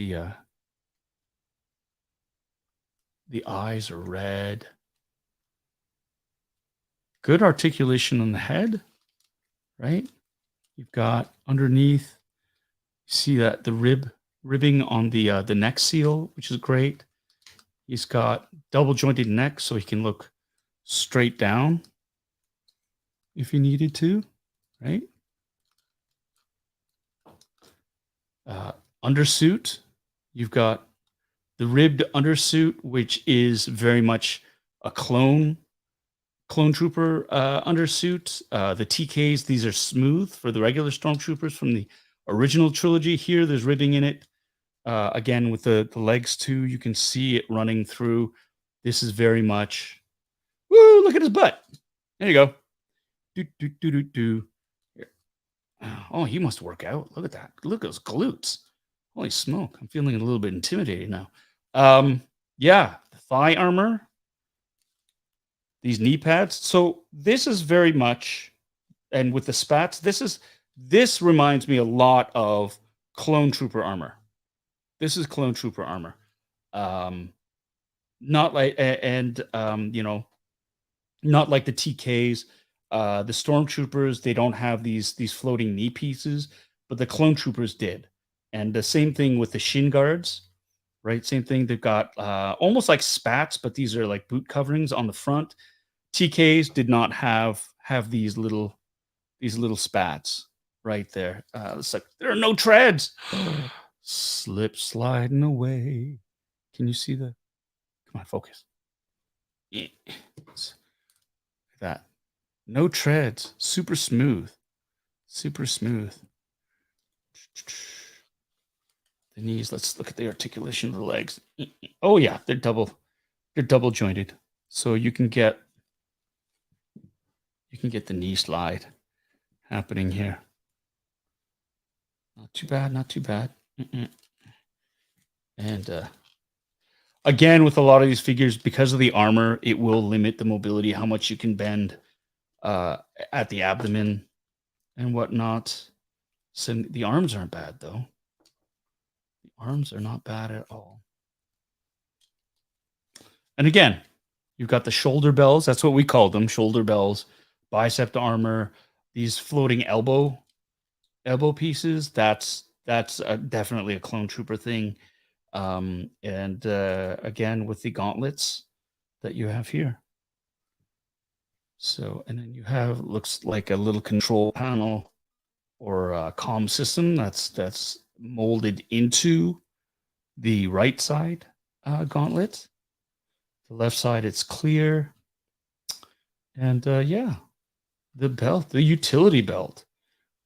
the eyes are red. Good articulation on the head, right? You've got underneath, you see that the ribbing on the neck seal, which is great. He's got double jointed neck, so he can look straight down if he needed to, right? Undersuit, you've got the ribbed undersuit, which is very much a clone trooper undersuit. The TKs, these are smooth for the regular stormtroopers from the original trilogy. Here, there's ribbing in it. Again, with the legs too, you can see it running through. This is very much, woo, look at his butt. There you go. Do. Oh, he must work out. Look at that. Look at those glutes. Holy smoke. I'm feeling a little bit intimidated now. Yeah, the thigh armor, these knee pads. So this is very much, and with the spats, this reminds me a lot of clone trooper armor. This is clone trooper armor. Not like, not like the TKs. The stormtroopers, they don't have these floating knee pieces, but the clone troopers did. And the same thing with the shin guards, right? Same thing. They've got almost like spats, but these are like boot coverings on the front. TKs did not have these little spats right there. It's like there are no treads. Slip sliding away. Can you see the? Come on, focus. Yeah. That. No treads. Super smooth. Super smooth. The knees. Let's look at the articulation of the legs. Oh yeah, they're double jointed. So you can get the knee slide happening here. Not too bad, not too bad. And again, with a lot of these figures, because of the armor, it will limit the mobility, how much you can bend at the abdomen and whatnot. So the arms aren't bad, though. The arms are not bad at all. And again, you've got the shoulder bells. That's what we call them, shoulder bells. Bicep armor. These floating elbow pieces. That's definitely a clone trooper thing. And again, with the gauntlets that you have here. So, and then you have, looks like a little control panel or a comm system that's molded into the right side gauntlet. The left side, it's clear. And yeah, the belt, the utility belt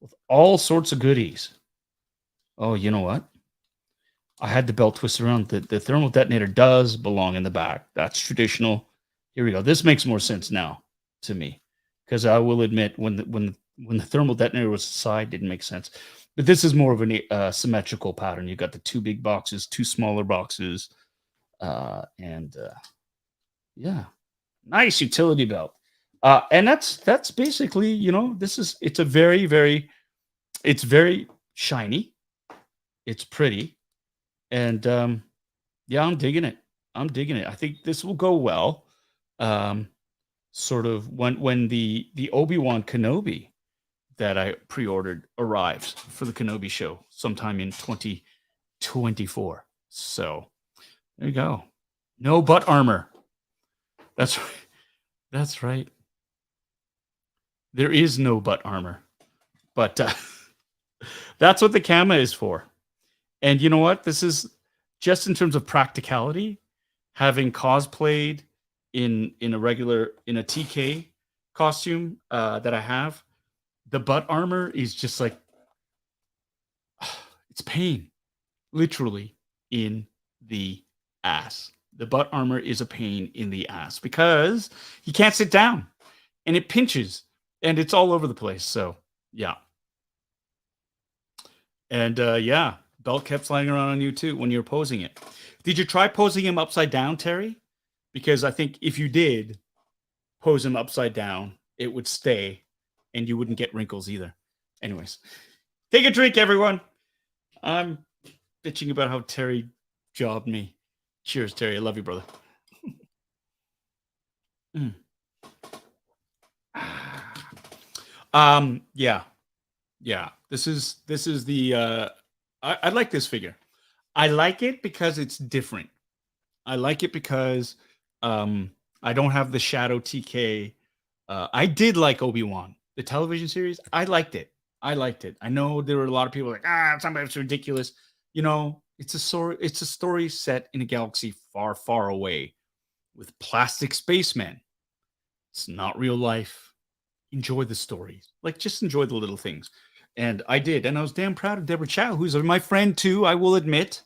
with all sorts of goodies. Oh, you know what? I had the belt twisted around. The thermal detonator does belong in the back. That's traditional. Here we go. This makes more sense now to me, because I will admit when the thermal detonator was aside, didn't make sense. But this is more of a symmetrical pattern. You got the two big boxes, two smaller boxes, and yeah, nice utility belt. And that's basically, it's very shiny. It's pretty. And yeah, I'm digging it. I'm digging it. I think this will go well. Sort of when the Obi Wan Kenobi that I pre-ordered arrives for the Kenobi show sometime in 2024. So there you go. No butt armor. That's right. That's right. There is no butt armor, but that's what the Kama is for. And you know what? This is just in terms of practicality, having cosplayed in a TK costume that I have, the butt armor is just like it's pain, literally in the ass. The butt armor is a pain in the ass because you can't sit down and it pinches and it's all over the place. So yeah. And yeah, belt kept sliding around on you too when you were posing it. Did you try posing him upside down, Terry? Because I think if you did pose him upside down, it would stay and you wouldn't get wrinkles either. Anyways, take a drink, everyone. I'm bitching about how Terry jobbed me. Cheers, Terry. I love you, brother. Yeah. This is the I like this figure. I like it because it's different. I like it because I don't have the Shadow TK. I did like Obi-Wan, the television series. I liked it. I know there were a lot of people like, somebody's ridiculous. You know, it's a story set in a galaxy far, far away with plastic spacemen. It's not real life. Enjoy the stories. Like, just enjoy the little things. And I did. And I was damn proud of Deborah Chow, who's my friend too. I will admit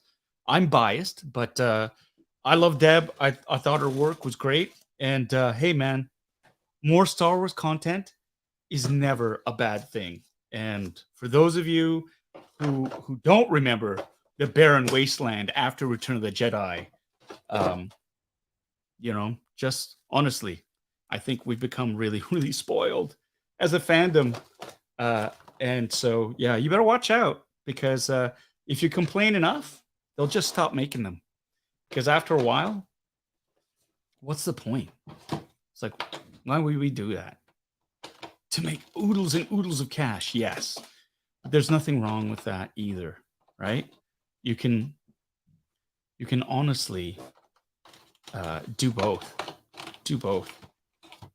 I'm biased, but I love Deb. I thought her work was great. And hey, man, more Star Wars content is never a bad thing. And for those of you who don't remember the barren wasteland after Return of the Jedi, you know, just honestly, I think we've become really, really spoiled as a fandom. And so, yeah, you better watch out because if you complain enough, they'll just stop making them. Because after a while, what's the point? It's like, why would we do that? To make oodles and oodles of cash, yes. But there's nothing wrong with that either, right? You can honestly do both. Do both.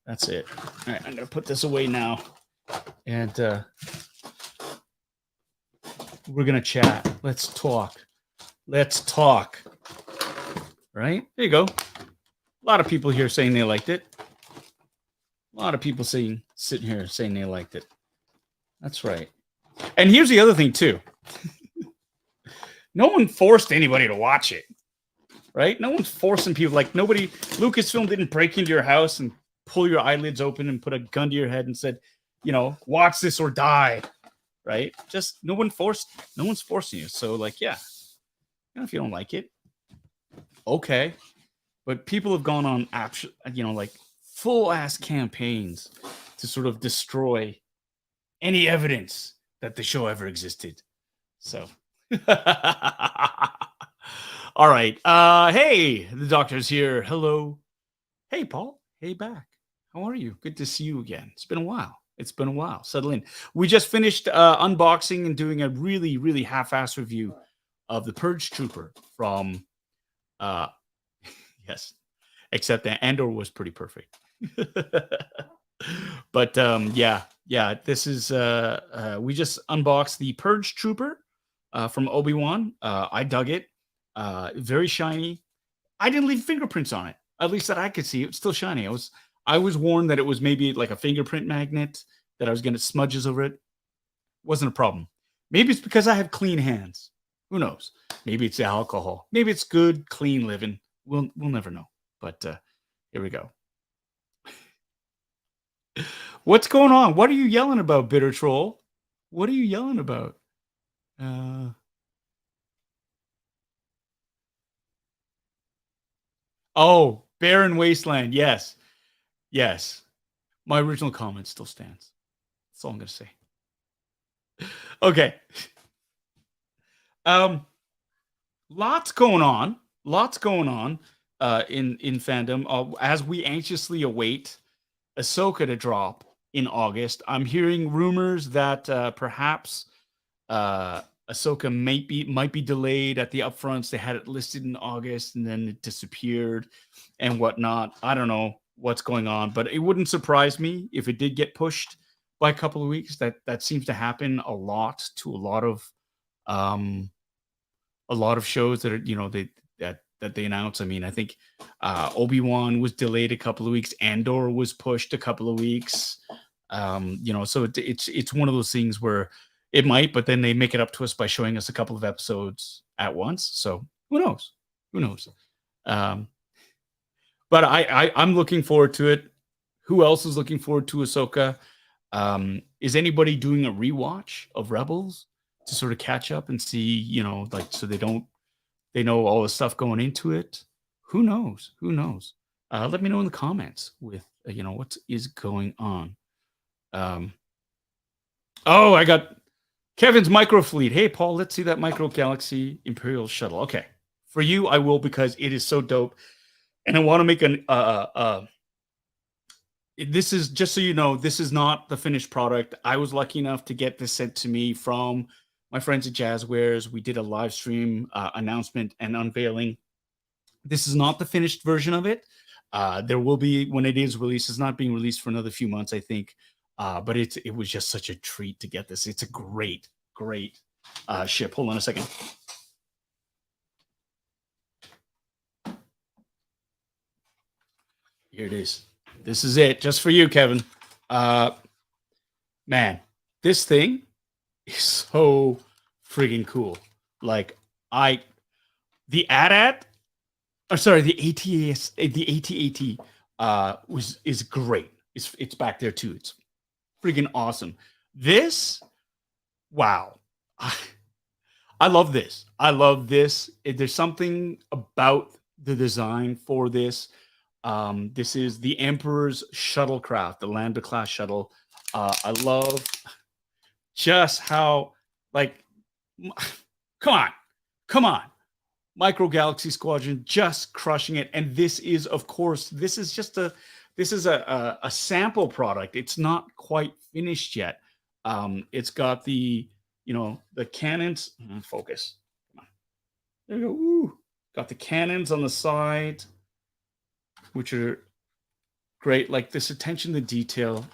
That's it. All right, I'm gonna put this away now, and we're gonna chat. Let's talk. Right? There you go. A lot of people here saying they liked it. A lot of people sitting here saying they liked it. That's right. And here's the other thing too. No one forced anybody to watch it, right? No one's forcing people. Like Lucasfilm didn't break into your house and pull your eyelids open and put a gun to your head and said, you know, watch this or die, right? Just no one's forcing you. So like, yeah, you know, if you don't like it, okay. But people have gone on, you know, like full ass campaigns to sort of destroy any evidence that the show ever existed. So, all right. Hey, the doctor's here. Hello. Hey, Paul. Hey, back. How are you? Good to see you again. It's been a while. Settle in. We just finished unboxing and doing a really, really half-assed review of the Purge Trooper from, yes, except that Andor was pretty perfect. But yeah, this is we just unboxed the Purge Trooper from Obi Wan. I dug it. Very shiny. I didn't leave fingerprints on it, at least that I could see. It was still shiny. I was warned that it was maybe like a fingerprint magnet, that I was getting smudges over it. Wasn't a problem. Maybe it's because I have clean hands. Who knows? Maybe it's the alcohol. Maybe it's good, clean living. We'll never know. But here we go. What's going on? What are you yelling about, Bitter Troll? What are you yelling about? Oh, Barren Wasteland. Yes. My original comment still stands. That's all I'm going to say. Okay. Lots going on. Lots going on in fandom. As we anxiously await Ahsoka to drop in August, I'm hearing rumors that perhaps Ahsoka might be delayed at the upfronts. They had it listed in August and then it disappeared and whatnot. I don't know what's going on, but it wouldn't surprise me if it did get pushed by a couple of weeks. That seems to happen a lot to um a lot of shows that are that they announce. I mean, I think Obi Wan was delayed a couple of weeks. Andor was pushed a couple of weeks. So it's one of those things where it might, but then they make it up to us by showing us a couple of episodes at once. So who knows? Who knows? But I'm looking forward to it. Who else is looking forward to Ahsoka? Is anybody doing a rewatch of Rebels to sort of catch up and see, so they know all the stuff going into it? Who knows? Who knows? Let me know in the comments with what is going on. I got Kevin's micro fleet. Hey Paul, let's see that micro galaxy Imperial shuttle. Okay, for you I will, because it is so dope, and I want to make this is, just so you know, this is not the finished product. I was lucky enough to get this sent to me from my friends at Jazzwares. We did a live stream announcement and unveiling. This is not the finished version of it. There will be, when it is released. It's not being released for another few months, I think. But it was just such a treat to get this. It's a great ship. Hold on a second. Here it is. This is it, just for you, Kevin. Man, this thing is so friggin' cool. Like, the AT-AT, the AT-AT, the AT-AT is great. It's back there too. It's friggin' awesome. This, wow. I love this. I love this. There's something about the design for this. This is the Emperor's shuttlecraft, the Lambda class shuttle. I love just how, like, come on. Micro Galaxy Squadron just crushing it. And this is, of course, this is a sample product. It's not quite finished yet. It's got the cannons. Focus. Come on. There you go. Ooh. Got the cannons on the side, which are great. Like, this attention to detail.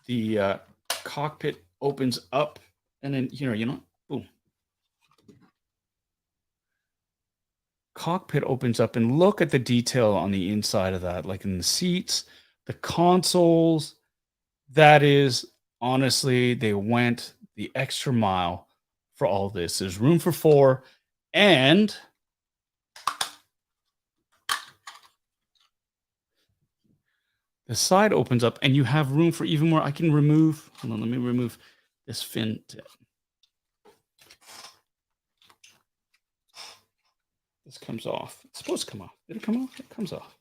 The cockpit opens up, and then boom. Cockpit opens up, and look at the detail on the inside of that, like in the seats, the consoles. That is, honestly, they went the extra mile for all this. There's room for 4, and the side opens up, and you have room for even more. I can remove, hold on, let me remove this fin tip. This comes off. It's supposed to come off. Did it come off? It comes off.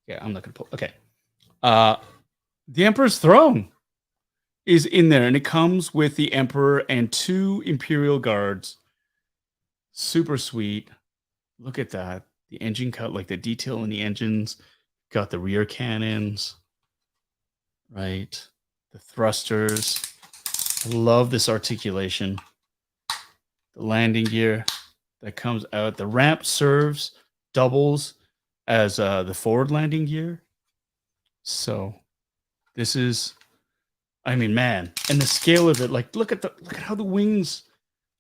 Yeah, I'm not going to pull. Okay. The Emperor's throne is in there, and it comes with the Emperor and 2 Imperial guards. Super sweet. Look at that. The engine cut, like the detail in the engines. Got the rear cannons, right? The thrusters. I love this articulation. The landing gear that comes out. The ramp doubles as the forward landing gear. So this is, I mean, man, and the scale of it, like, look at how the wings.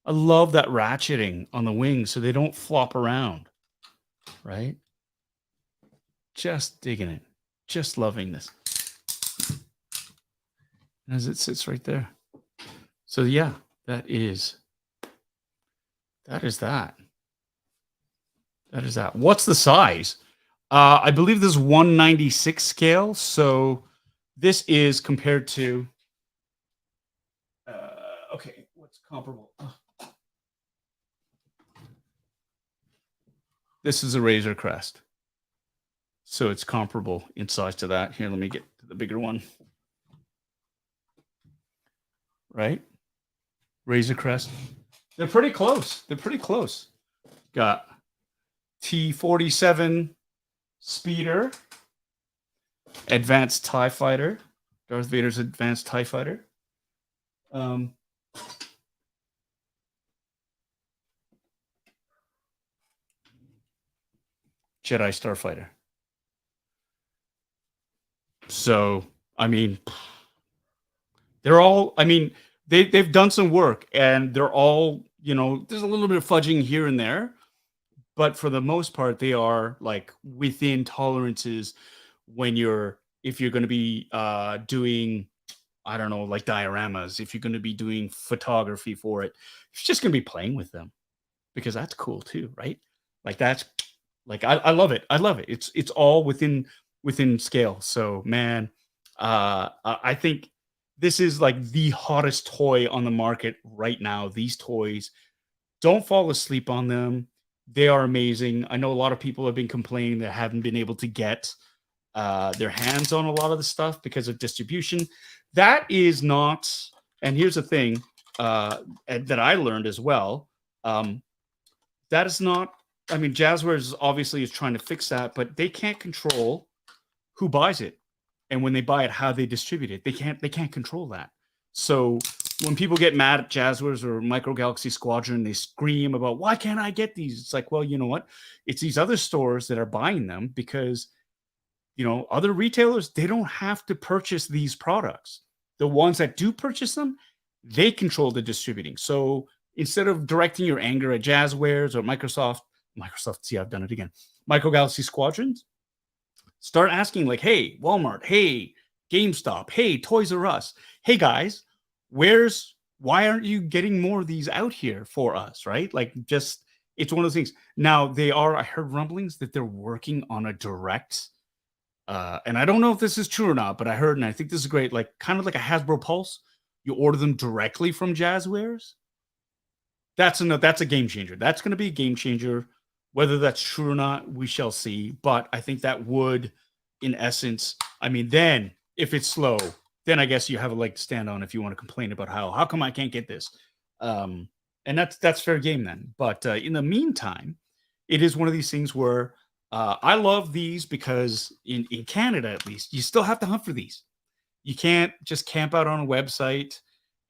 I love that ratcheting on the wings so they don't flop around, right? Just digging it. Just loving this. As it sits right there. So yeah, that is that. What's the size? I believe this is 196 scale. So this is compared to okay, what's comparable? This is a Razor Crest. So it's comparable in size to that. Here, let me get to the bigger one. Right? Razor Crest. They're pretty close. They're pretty close. Got T-47 Speeder, Advanced TIE Fighter, Darth Vader's Advanced TIE Fighter. Jedi Starfighter. So, I mean, they're all, I mean, they've done some work and they're all, you know, there's a little bit of fudging here and there, but for the most part, they are like within tolerances when if you're going to be doing, I don't know, like dioramas, if you're going to be doing photography for it, you're just going to be playing with them because that's cool too, right? Like that's like I love it. I love it. It's all within scale. So man, I think this is like the hottest toy on the market right now. These toys, don't fall asleep on them. They are amazing. I know a lot of people have been complaining that haven't been able to get their hands on a lot of the stuff because of distribution. That is not, and here's the thing that I learned as well. That is not, I mean, Jazzwares obviously is trying to fix that, but they can't control who buys it. And when they buy it, how they distribute it. They can't control that. So when people get mad at Jazzwares or Micro Galaxy Squadron, they scream about, why can't I get these? It's like, well, you know what? It's these other stores that are buying them because, you know, other retailers, they don't have to purchase these products. The ones that do purchase them, they control the distributing. So instead of directing your anger at Jazzwares or Microsoft, see, I've done it again, Micro Galaxy Squadrons, start asking like, hey, Walmart, hey, GameStop, hey, Toys R Us, hey guys, why aren't you getting more of these out here for us, right? Like just, it's one of those things. Now I heard rumblings that they're working on a direct, and I don't know if this is true or not, but I heard, and I think this is great, like kind of like a Hasbro Pulse. You order them directly from Jazzwares. That's a game changer. That's going to be a game changer. Whether that's true or not, we shall see. But I think that would, in essence, I mean, then if it's slow, then I guess you have a leg to stand on if you want to complain about how come I can't get this. And that's fair game then. But in the meantime, it is one of these things where I love these because in Canada, at least, you still have to hunt for these. You can't just camp out on a website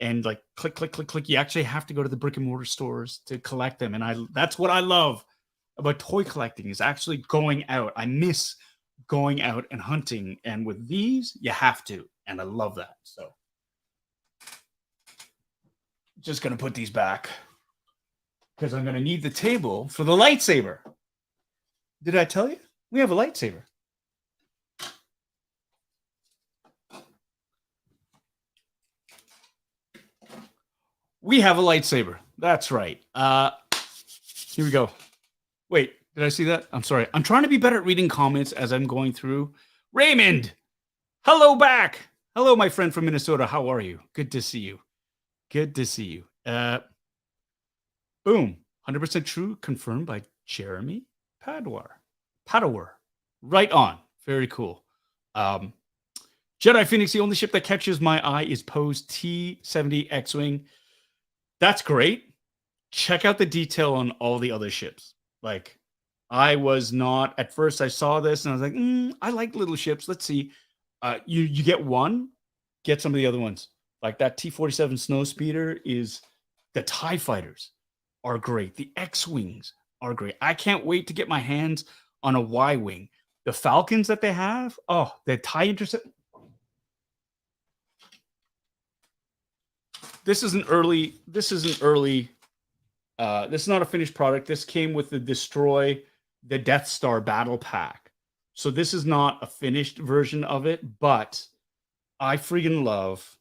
and like click, click, click, click. You actually have to go to the brick and mortar stores to collect them. And that's what I love about toy collecting, is actually going out. I miss going out and hunting. And with these, you have to. And I love that. So just going to put these back because I'm going to need the table for the lightsaber. Did I tell you? We have a lightsaber. We have a lightsaber. That's right. Here we go. Wait, did I see that? I'm sorry. I'm trying to be better at reading comments as I'm going through. Raymond, hello back. Hello, my friend from Minnesota. How are you? Good to see you. Good to see you. Boom. 100% true. Confirmed by Jeremy Padwar. Right on. Very cool. Jedi Phoenix, the only ship that catches my eye is Poe's T-70 X-Wing. That's great. Check out the detail on all the other ships. Like, I was not, at first I saw this and I was like, I like little ships. Let's see. You get one, get some of the other ones. Like that T-47 Snowspeeder is, the TIE Fighters are great. The X-Wings are great. I can't wait to get my hands on a Y-Wing. The Falcons that they have, the TIE Intercept. This is not a finished product. This came with the Destroy the Death Star battle pack. So this is not a finished version of it, but I freaking love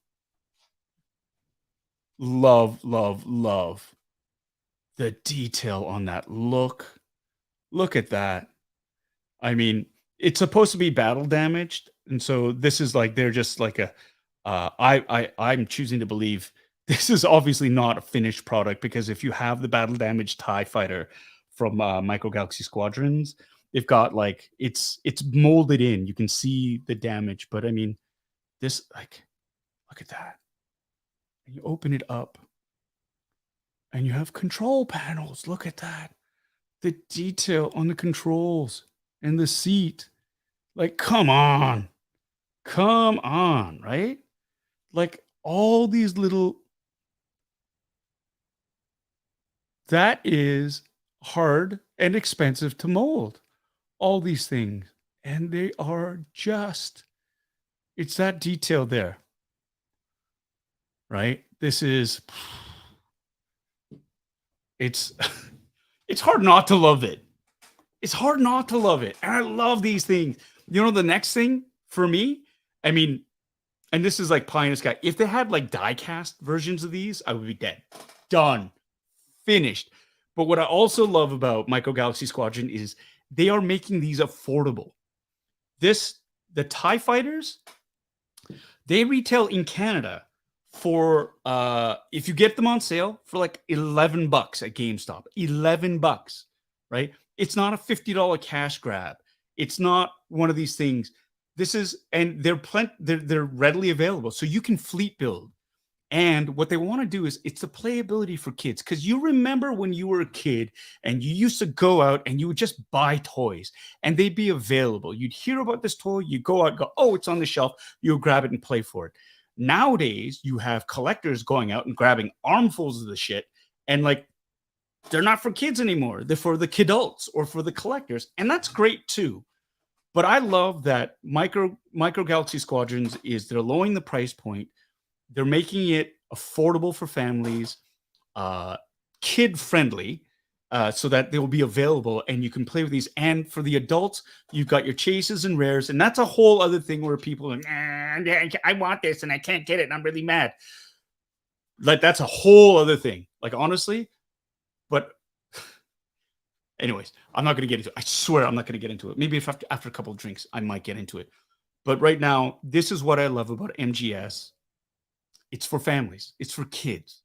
the detail on that. Look at that. I mean, it's supposed to be battle damaged. And so this is like, they're just like I'm choosing to believe this is obviously not a finished product, because if you have the battle damaged TIE Fighter from Micro Galaxy Squadrons, they've got like, it's molded in. You can see the damage, but I mean, this, like, look at that. You open it up And you have control panels. Look at that. The detail on the controls and the seat. Like, come on. Come on, right? Like all these little. That is hard and expensive to mold. All these things. And they are just. It's that detail there. Right? This is. It's hard not to love it. It's hard not to love it. And I love these things. You know, the next thing for me, I mean, and this is like pie in the sky. If they had like die-cast versions of these, I would be dead. Done. Finished. But what I also love about Micro Galaxy Squadron is they are making these affordable. The TIE fighters, they retail in Canada for if you get them on sale for like $11 at GameStop. $11, right? It's not a $50 cash grab. It's not one of these things. This is, and they're readily available, so you can fleet build. And what they want to do is it's the playability for kids. Because you remember when you were a kid and you used to go out and you would just buy toys and they'd be available. You'd hear about this toy, you go out, go, oh, it's on the shelf. You'll grab it and play for it. Nowadays, you have collectors going out and grabbing armfuls of the shit, and like they're not for kids anymore. They're for the kidults or for the collectors, and that's great too. But I love that Micro Galaxy Squadrons is they're lowering the price point. They're making it affordable for families, kid friendly, so that they will be available and you can play with these. And for the adults, you've got your chases and rares, and that's a whole other thing where people are, I want this and I can't get it and I'm really mad. Like that's a whole other thing. Like honestly, but anyways, I'm not going to get into it. I swear I'm not going to get into it. Maybe if after a couple of drinks, I might get into it. But right now, this is what I love about MGS. It's for families. It's for kids.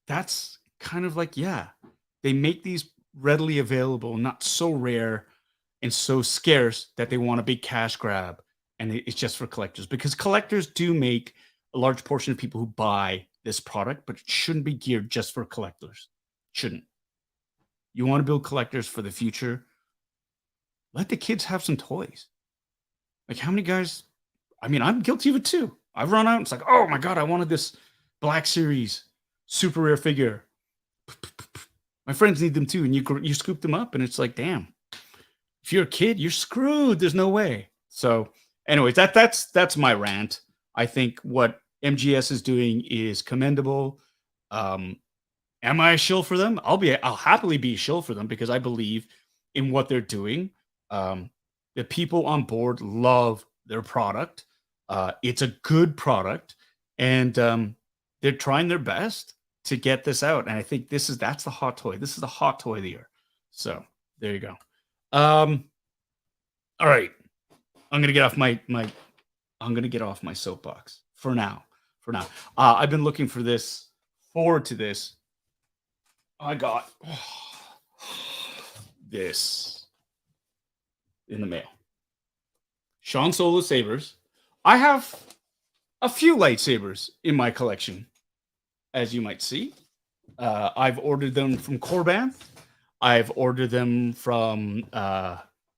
That's kind of like, yeah, they make these readily available, not so rare and so scarce that they want a big cash grab. And it's just for collectors, because collectors do make a large portion of people who buy this product, but it shouldn't be geared just for collectors. Shouldn't. You want to build collectors for the future? Let the kids have some toys. Like how many guys? I mean, I'm guilty of it too. I've run out. It's like, oh my God, I wanted this Black Series super rare figure. My friends need them too. And you scoop them up and it's like, damn, if you're a kid, you're screwed. There's no way. So anyways, that's my rant. I think what MGS is doing is commendable. Am I a shill for them? I'll happily be a shill for them because I believe in what they're doing. The people on board love their product. It's a good product, and they're trying their best to get this out. And I think that's the hot toy. This is the hot toy of the year. So there you go. All right, I'm gonna get off my soapbox for now. I've been looking forward to this. I got this in the mail. Sean Solo Sabers. I have a few lightsabers in my collection, as you might see. I've ordered them from Corban. I've ordered them from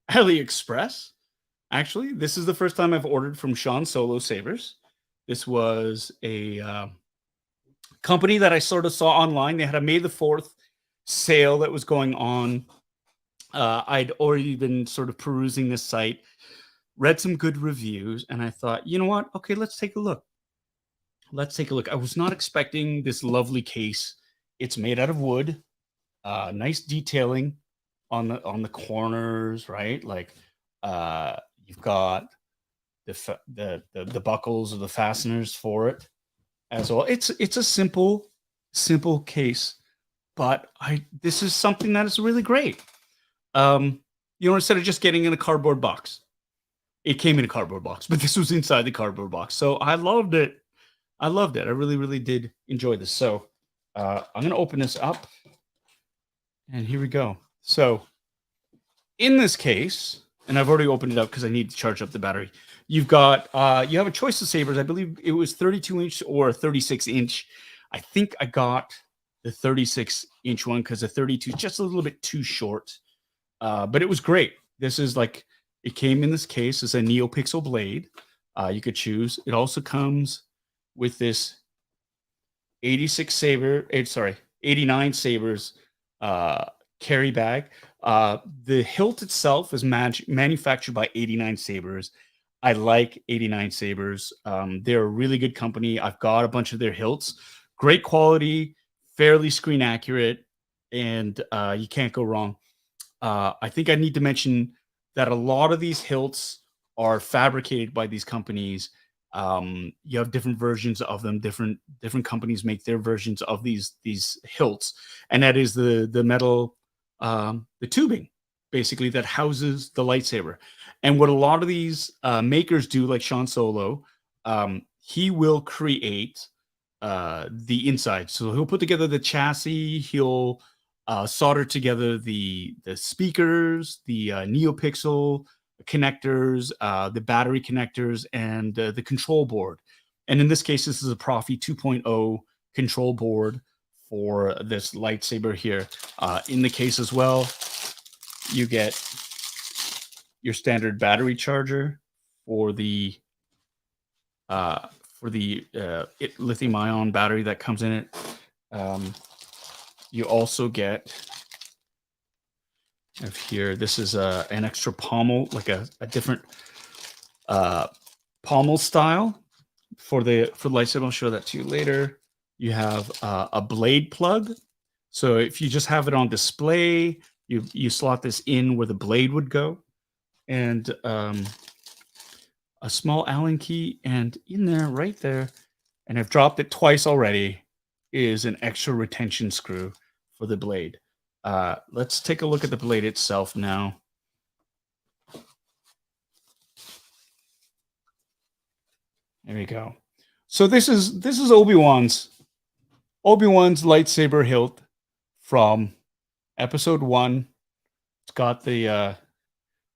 AliExpress. Actually, this is the first time I've ordered from Sean Solo Sabers. This was a company that I sort of saw online. They had a May the 4th sale that was going on. I'd already been sort of perusing this site, read some good reviews, and I thought, you know what? Okay, let's take a look. I was not expecting this lovely case. It's made out of wood. Nice detailing on the corners, right? Like you've got the buckles or the fasteners for it as well. It's a simple case, but this is something that is really great. Instead of just getting in a cardboard box, it came in a cardboard box, but this was inside the cardboard box. So I loved it. I really, really did enjoy this. So I'm going to open this up, and here we go. So in this case, and I've already opened it up because I need to charge up the battery. You've got, you have a choice of sabers. I believe it was 32 inch or 36 inch. I think I got the 36-inch one because the 32 is just a little bit too short. But it was great. This is like, it came in this case as a NeoPixel blade. You could choose. It also comes with this 89 Sabers carry bag. The hilt itself is manufactured by 89 Sabers. I like 89 Sabers. They're a really good company. I've got a bunch of their hilts. Great quality, fairly screen accurate, and you can't go wrong. I think I need to mention that a lot of these hilts are fabricated by these companies. You have different versions of them. Different companies make their versions of these hilts, and that is the metal, the tubing, basically, that houses the lightsaber. And what a lot of these makers do, like Sean Solo, he will create the inside. So he'll put together the chassis. He'll solder together the speakers, the NeoPixel connectors, the battery connectors, and the control board. And in this case, this is a Profi 2.0 control board for this lightsaber here. In the case as well, you get your standard battery charger for the lithium-ion battery that comes in it. You also get here, this is an extra pommel, like a different pommel style for the lightsaber. I'll show that to you later. You have a blade plug. So if you just have it on display, you slot this in where the blade would go, and a small Allen key, and in there, right there, and I've dropped it twice already, is an extra retention screw for the blade. Let's take a look at the blade itself now. There we go. So this is Obi-Wan's lightsaber hilt from episode 1. It's got the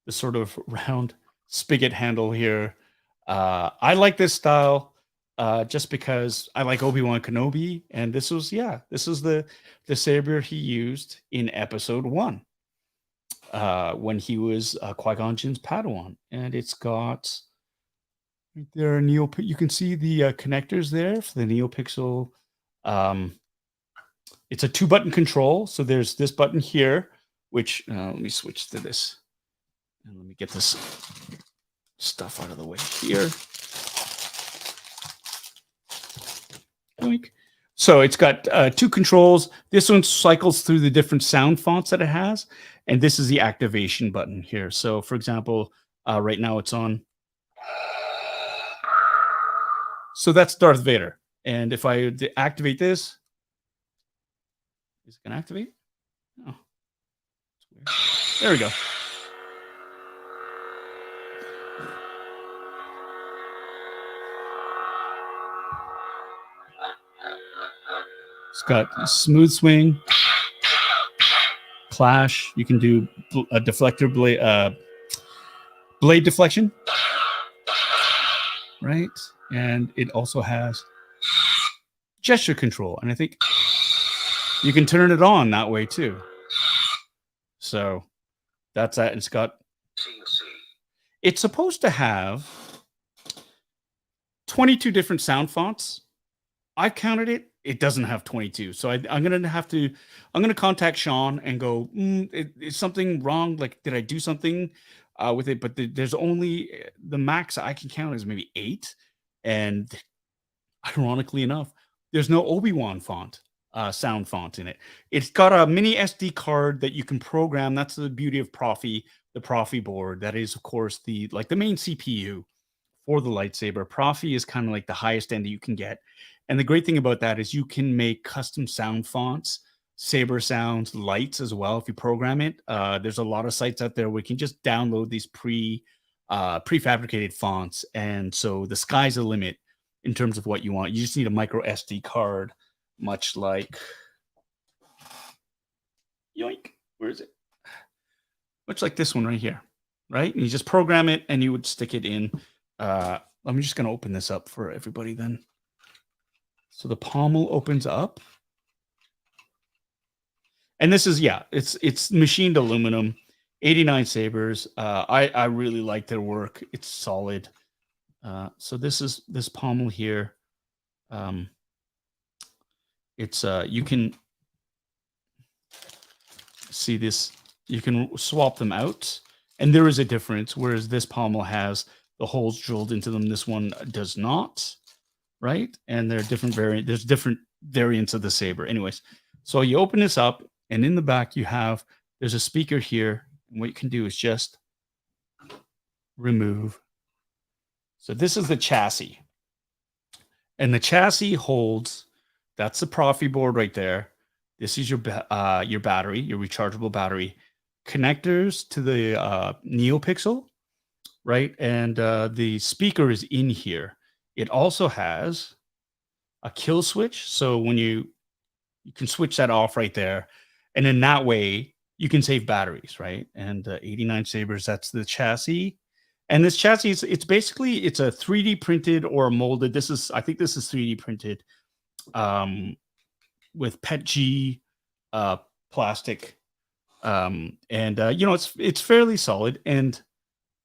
sort of round spigot handle here. I like this style just because I like Obi Wan Kenobi, and this is the saber he used in episode 1 when he was Qui-Gon Jinn's Padawan, and it's got right there you can see the connectors there for the NeoPixel. It's a 2-button control, so there's this button here, which let me switch to this, and let me get this stuff out of the way here. So it's got 2 controls. This one cycles through the different sound fonts that it has, and this is the activation button here. So, for example, right now it's on. So that's Darth Vader, and if I activate this, is it going to activate? Oh, there we go. It's got smooth swing, clash. You can do a deflector blade deflection, right? And it also has gesture control, and I think you can turn it on that way too. So that's that. It's supposed to have 22 different sound fonts. I've counted it. It doesn't have 22. So I'm going to contact Sean and go, is something wrong? Like, did I do something with it? But there's only, the max I can count is maybe 8. And ironically enough, there's no Obi-Wan sound font in it. It's got a mini SD card that you can program. That's the beauty of Profi, the Profi board. That is, of course, the main CPU for the lightsaber. Profi is kind of like the highest end that you can get. And the great thing about that is you can make custom sound fonts, saber sounds, lights as well if you program it. There's a lot of sites out there where you can just download these prefabricated fonts. And so the sky's the limit in terms of what you want. You just need a micro SD card, much like, yoink, where is it? Much like this one right here, right? And you just program it and you would stick it in. I'm just going to open this up for everybody then. So the pommel opens up. And this is, yeah, it's machined aluminum, 89 sabers. I really like their work. It's solid. So this is this pommel here. It's you can see this, you can swap them out, and there is a difference. Whereas this pommel has the holes drilled into them, this one does not, right? And there are different there's different variants of the saber. Anyways, so you open this up, and in the back there's a speaker here, and what you can do is just remove. So this is the chassis, and the chassis holds, that's the Profi board right there. This is your battery, your rechargeable battery, connectors to the NeoPixel, right? And the speaker is in here. It also has a kill switch, so when you can switch that off right there, and in that way you can save batteries, right? And 89 sabers, that's the chassis. And this chassis is, it's basically, it's a 3D printed or molded. I think this is 3D printed with PETG plastic, and you know, it's fairly solid, and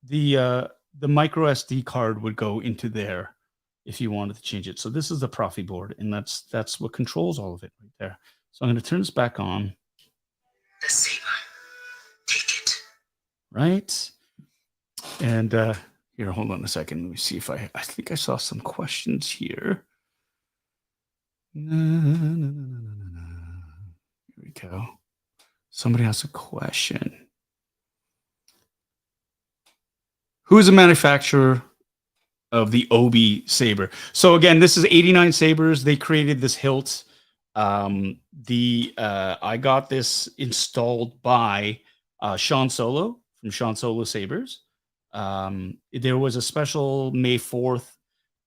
the micro SD card would go into there if you wanted to change it. So this is the Profi board, and that's what controls all of it right there. So I'm going to turn this back on. The saber. Take it. Right. And here, hold on a second. Let me see if I think I saw some questions here. Here we go. Somebody has a question. Who is the manufacturer of the Obi saber? So again, this is 89 sabers. They created this hilt. I got this installed by Sean Solo from Sean Solo Sabers. There was a special May 4th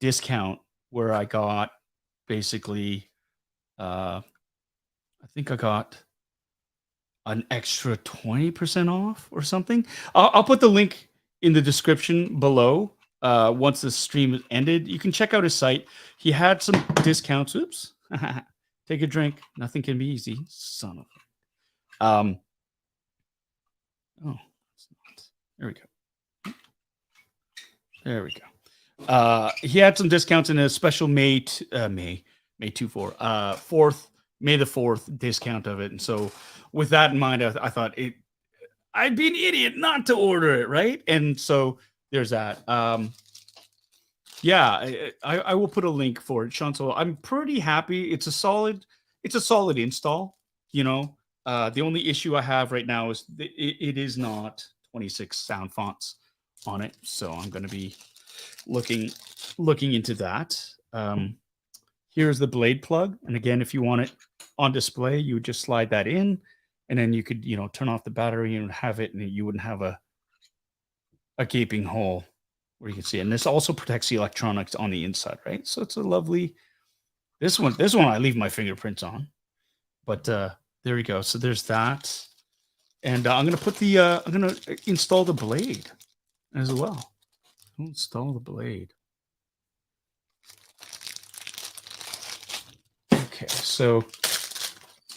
discount where I got basically, I think I got an extra 20% off or something. I'll put the link in the description below. Once the stream ended, you can check out his site. He had some discounts. Oops. Take a drink. Nothing can be easy. Son of a. Oh, it's not. There we go. There we go. He had some discounts in a special May 4th May the 4th discount of it. And so with that in mind, I thought I'd be an idiot not to order it, right? And so there's that. Yeah, I will put a link for it, Sean. So I'm pretty happy. It's a solid install. You know, the only issue I have right now is it is not 26 sound fonts on it. So I'm going to be looking into that. Here's the blade plug, and again, if you want it on display, you would just slide that in, and then you could, you know, turn off the battery and have it, and you wouldn't have a gaping hole where you can see it. And this also protects the electronics on the inside, right? So it's a lovely. This one I leave my fingerprints on, but there we go. So there's that, and I'm gonna put the I'm gonna install the blade as well. Install the blade. Okay, so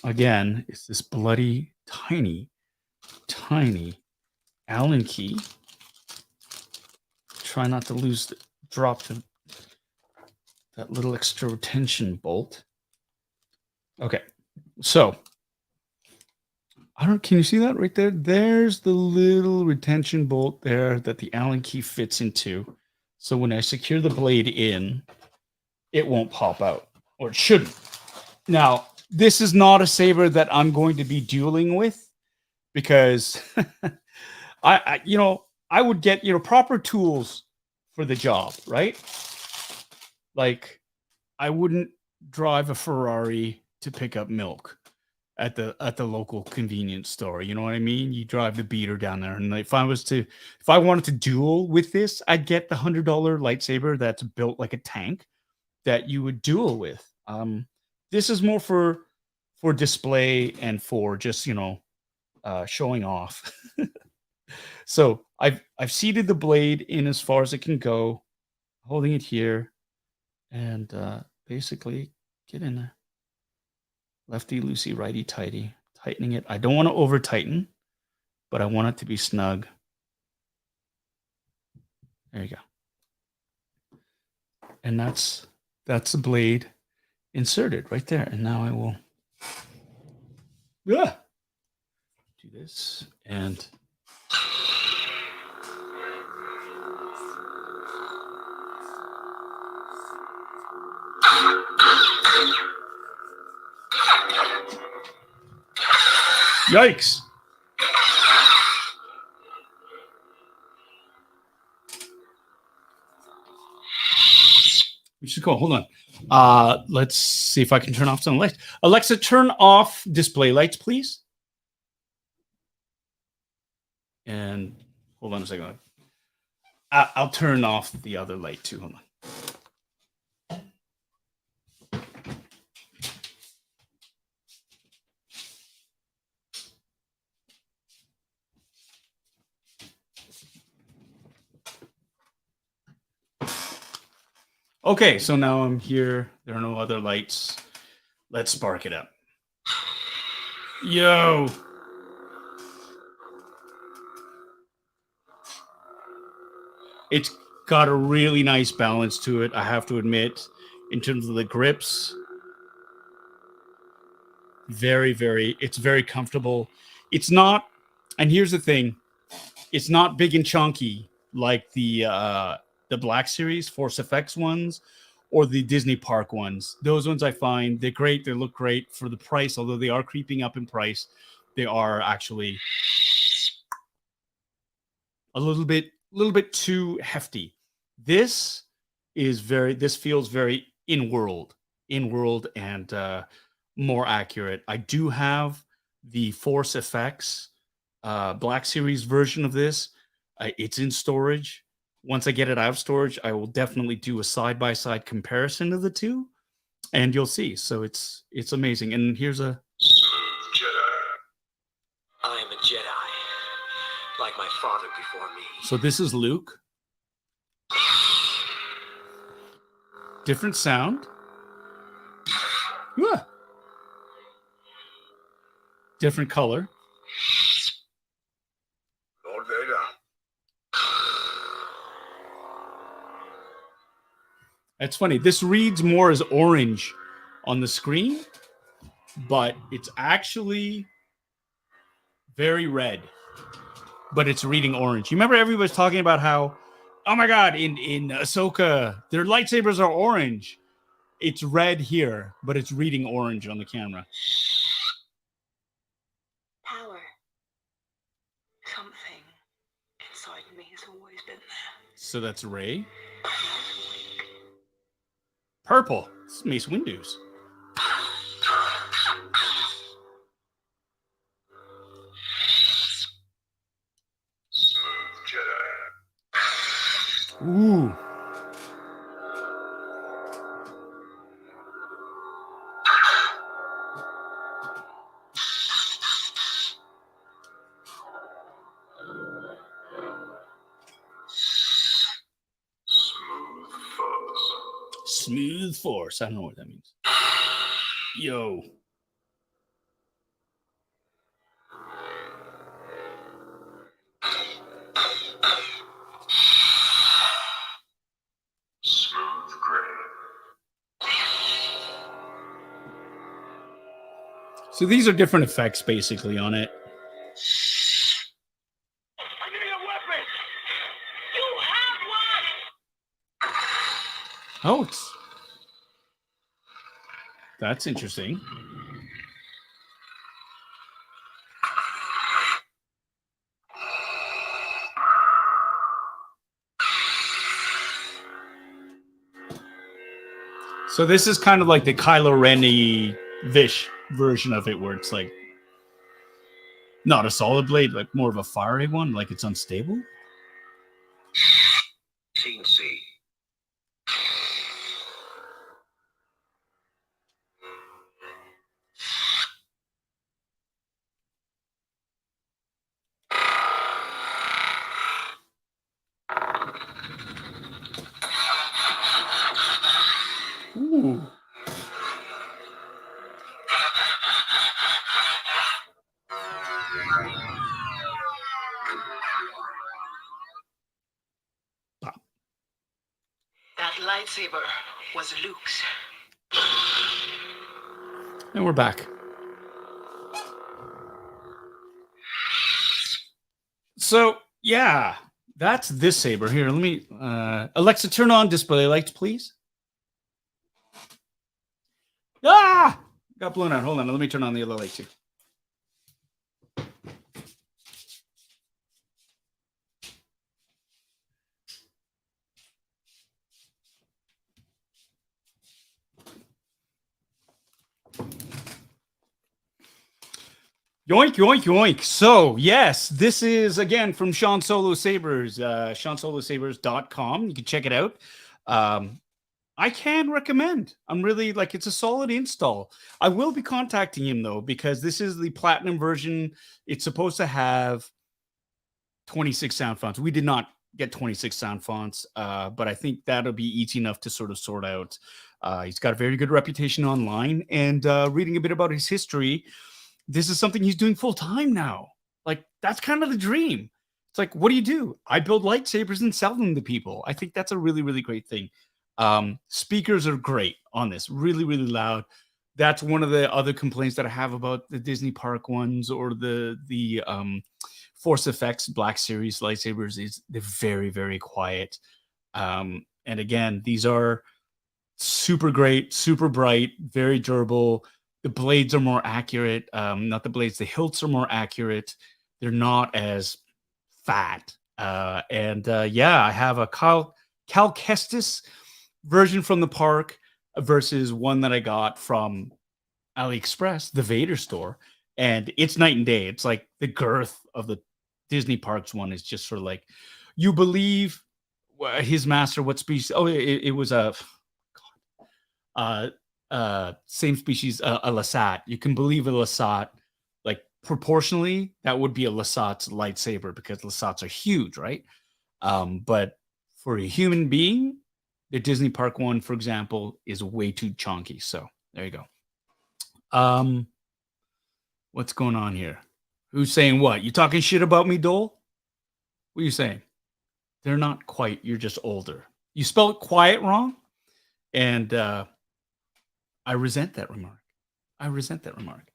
again, it's this bloody tiny Allen key. Try not to drop that little extra retention bolt. Okay, so can you see that right there? There's the little retention bolt there that the Allen key fits into. So when I secure the blade in, it won't pop out, or it shouldn't. Now, this is not a saber that I'm going to be dueling with, because I would get, proper tools for the job, right? Like, I wouldn't drive a Ferrari to pick up milk at the local convenience store. You know what I mean? You drive the beater down there, and if I wanted to duel with this, I'd get the $100 lightsaber that's built like a tank that you would duel with. This is more for display and for just, showing off. So I've seated the blade in as far as it can go, holding it here, and basically get in there. Lefty loosey, righty tighty. Tightening it. I don't want to over tighten, but I want it to be snug. There you go. And that's the blade inserted right there. And now I will do this and yikes. Which is cool. Hold on. Let's see if I can turn off some lights. Alexa, turn off display lights, please. And hold on a second. I'll turn off the other light too. Hold on. Okay, so now I'm here. There are no other lights. Let's spark it up. Yo. It's got a really nice balance to it, I have to admit, in terms of the grips. It's very comfortable. It's not, and here's the thing, it's not big and chunky like the Black Series Force FX ones or the Disney Park ones. Those ones I find they're great. They look great for the price, although they are creeping up in price. They are actually a little bit too hefty. This feels very in-world and more accurate. I do have the Force FX Black Series version of this. It's in storage. Once I get it out of storage, I will definitely do a side-by-side comparison of the two, and you'll see. So it's amazing. And here's a Jedi. I am a Jedi, like my father before me. So this is Luke. Different sound. Ah. Different color. Lord Vader. It's funny. This reads more as orange on the screen, but it's actually very red. But it's reading orange. You remember everybody's talking about how, oh my God, in Ahsoka, their lightsabers are orange. It's red here, but it's reading orange on the camera. Power. Something inside me has always been there. So that's Rey. Purple. It's Mace Windu's. Ooh. Smooth force. I don't know what that means. Yo. Smooth gray. So these are different effects basically on it. I need a weapon. You have one. Oh, that's interesting. So this is kind of like the Kylo Ren-y Vish version of it, where it's like not a solid blade, like more of a fiery one, like it's unstable. CNC. Ooh. lightsaber was Luke's. And we're back. So, yeah, that's this saber. Here, let me... Alexa, turn on display lights, please. Ah! Got blown out. Hold on. Let me turn on the other light, too. Yoink, yoink, yoink. So, yes, this is, again, from Sean Solo Sabers, SeanSoloSabers.com. You can check it out. I can recommend. I'm really, like, it's a solid install. I will be contacting him, though, because this is the platinum version. It's supposed to have 26 sound fonts. We did not get 26 sound fonts, but I think that'll be easy enough to sort of sort out. He's got a very good reputation online, and reading a bit about his history, this is something he's doing full time now. Like, that's kind of the dream. It's like, what do? I build lightsabers and sell them to people. I think that's a really, really great thing. Speakers are great on this, really, really loud. That's one of the other complaints that I have about the Disney Park ones or the Force Effects Black Series lightsabers is they're very, very quiet. And again, these are super great, super bright, very durable. The blades are more accurate. Not the blades, the hilts are more accurate. They're not as fat. Yeah, I have a Cal Kestis version from the park versus one that I got from AliExpress, the Vader store. And it's night and day. It's like the girth of the Disney Parks one is just sort of like, you believe his master, what species? Oh, it was a... same species, a Lasat. You can believe a Lasat, like proportionally, that would be a Lasat's lightsaber because Lasats are huge, right? But for a human being, the Disney Park one, for example, is way too chunky. So there you go. What's going on here? Who's saying what? You talking shit about me, Dole? What are you saying? They're not quite. You're just older. You spelled quiet wrong, and I resent that remark.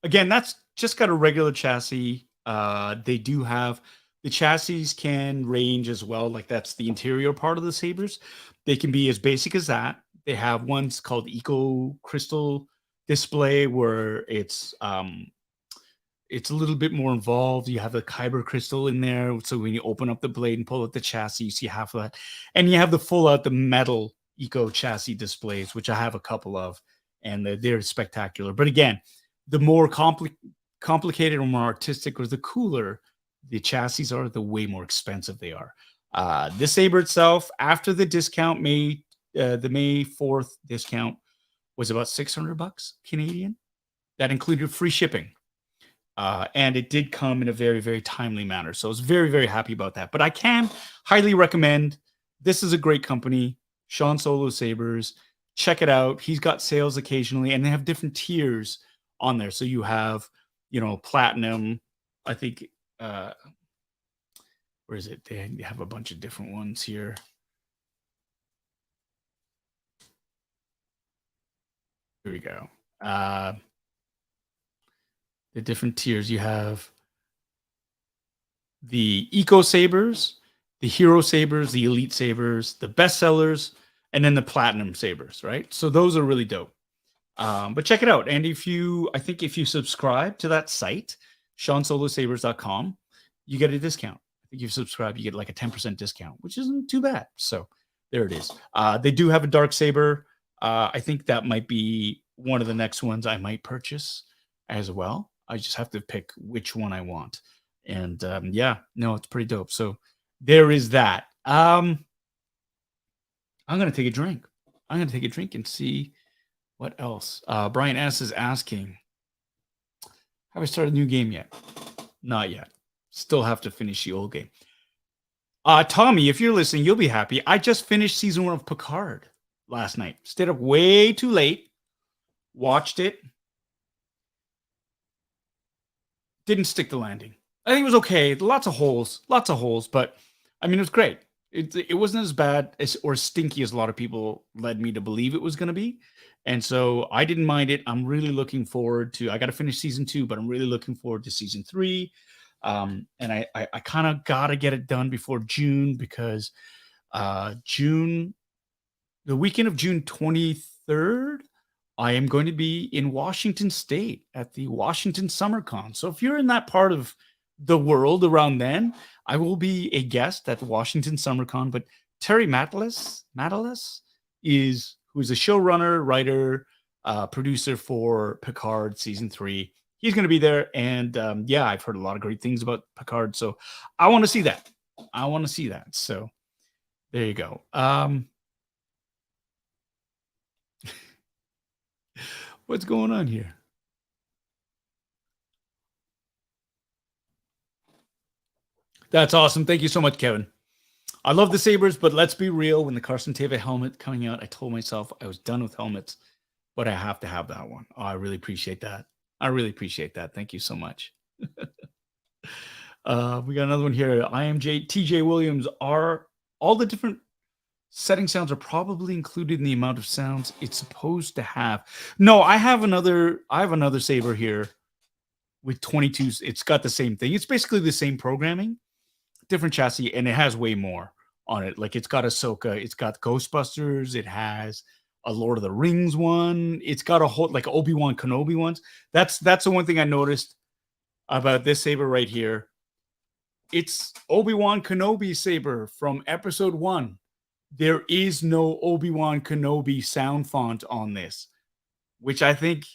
Again, that's just got a regular chassis. They do have the chassis can range as well. Like that's the interior part of the sabers. They can be as basic as that. They have ones called Eco Crystal display where it's a little bit more involved. You have the kyber crystal in there. So when you open up the blade and pull out the chassis, you see half of that. And you have the full out the metal Eco chassis displays, which I have a couple of, and they're spectacular. But again, the more complicated or more artistic or the cooler the chassis are, the way more expensive they are. This saber itself, after the discount, the May 4th discount, was about $600 Canadian. That included free shipping. And it did come in a very, very timely manner. So I was very, very happy about that. But I can highly recommend. This is a great company. Sean Solo Sabers. Check it out. He's got sales occasionally, and they have different tiers on there. So you have, platinum. I think, where is it? They have a bunch of different ones here. Here we go. The different tiers. You have the Eco Sabers, the Hero Sabers, the Elite Sabers, the Bestsellers, and then the Platinum Sabers, right? So those are really dope. But check it out. And if you subscribe to that site, SeanSoloSabers.com, you get a discount. I think if you subscribe, you get like a 10% discount, which isn't too bad. So there it is. They do have a Dark Saber. I think that might be one of the next ones I might purchase as well. I just have to pick which one I want. And yeah, no, it's pretty dope. So there is that. I'm going to take a drink. And see what else. Brian S. is asking, have I started a new game yet? Not yet. Still have to finish the old game. Tommy, if you're listening, you'll be happy. I just finished season 1 of Picard last night. Stayed up way too late. Watched it. Didn't stick the landing. I think it was okay. Lots of holes, but I mean, it was great. It wasn't as bad as or stinky as a lot of people led me to believe it was going to be. And so I didn't mind it. I'm really looking forward to, I got to finish season 2, but I'm really looking forward to season 3. And I kind of got to get it done before June because June, the weekend of June 23rd, I am going to be in Washington State at the Washington Summer Con. So if you're in that part of the world around then, I will be a guest at the Washington Summer Con. But Terry Matalas who is a showrunner, writer, producer for Picard season 3. He's going to be there. And yeah, I've heard a lot of great things about Picard. So I want to see that. So there you go. What's going on here? That's awesome. Thank you so much, Kevin. I love the Sabers, but let's be real. When the Carson Teva helmet coming out, I told myself I was done with helmets, but I have to have that one. Oh, I really appreciate that. Thank you so much. We got another one here. IMJ TJ Williams. Are all the different setting sounds are probably included in the amount of sounds it's supposed to have? No, I have another Saber here with 22. It's got the same thing. It's basically the same programming, different chassis, and it has way more on it. Like it's got Ahsoka, it's got Ghostbusters, it has a Lord of the Rings one, it's got a whole like Obi Wan Kenobi ones. That's the one thing I noticed about this saber right here. It's Obi Wan Kenobi saber from Episode 1. There is no Obi Wan Kenobi sound font on this, which I think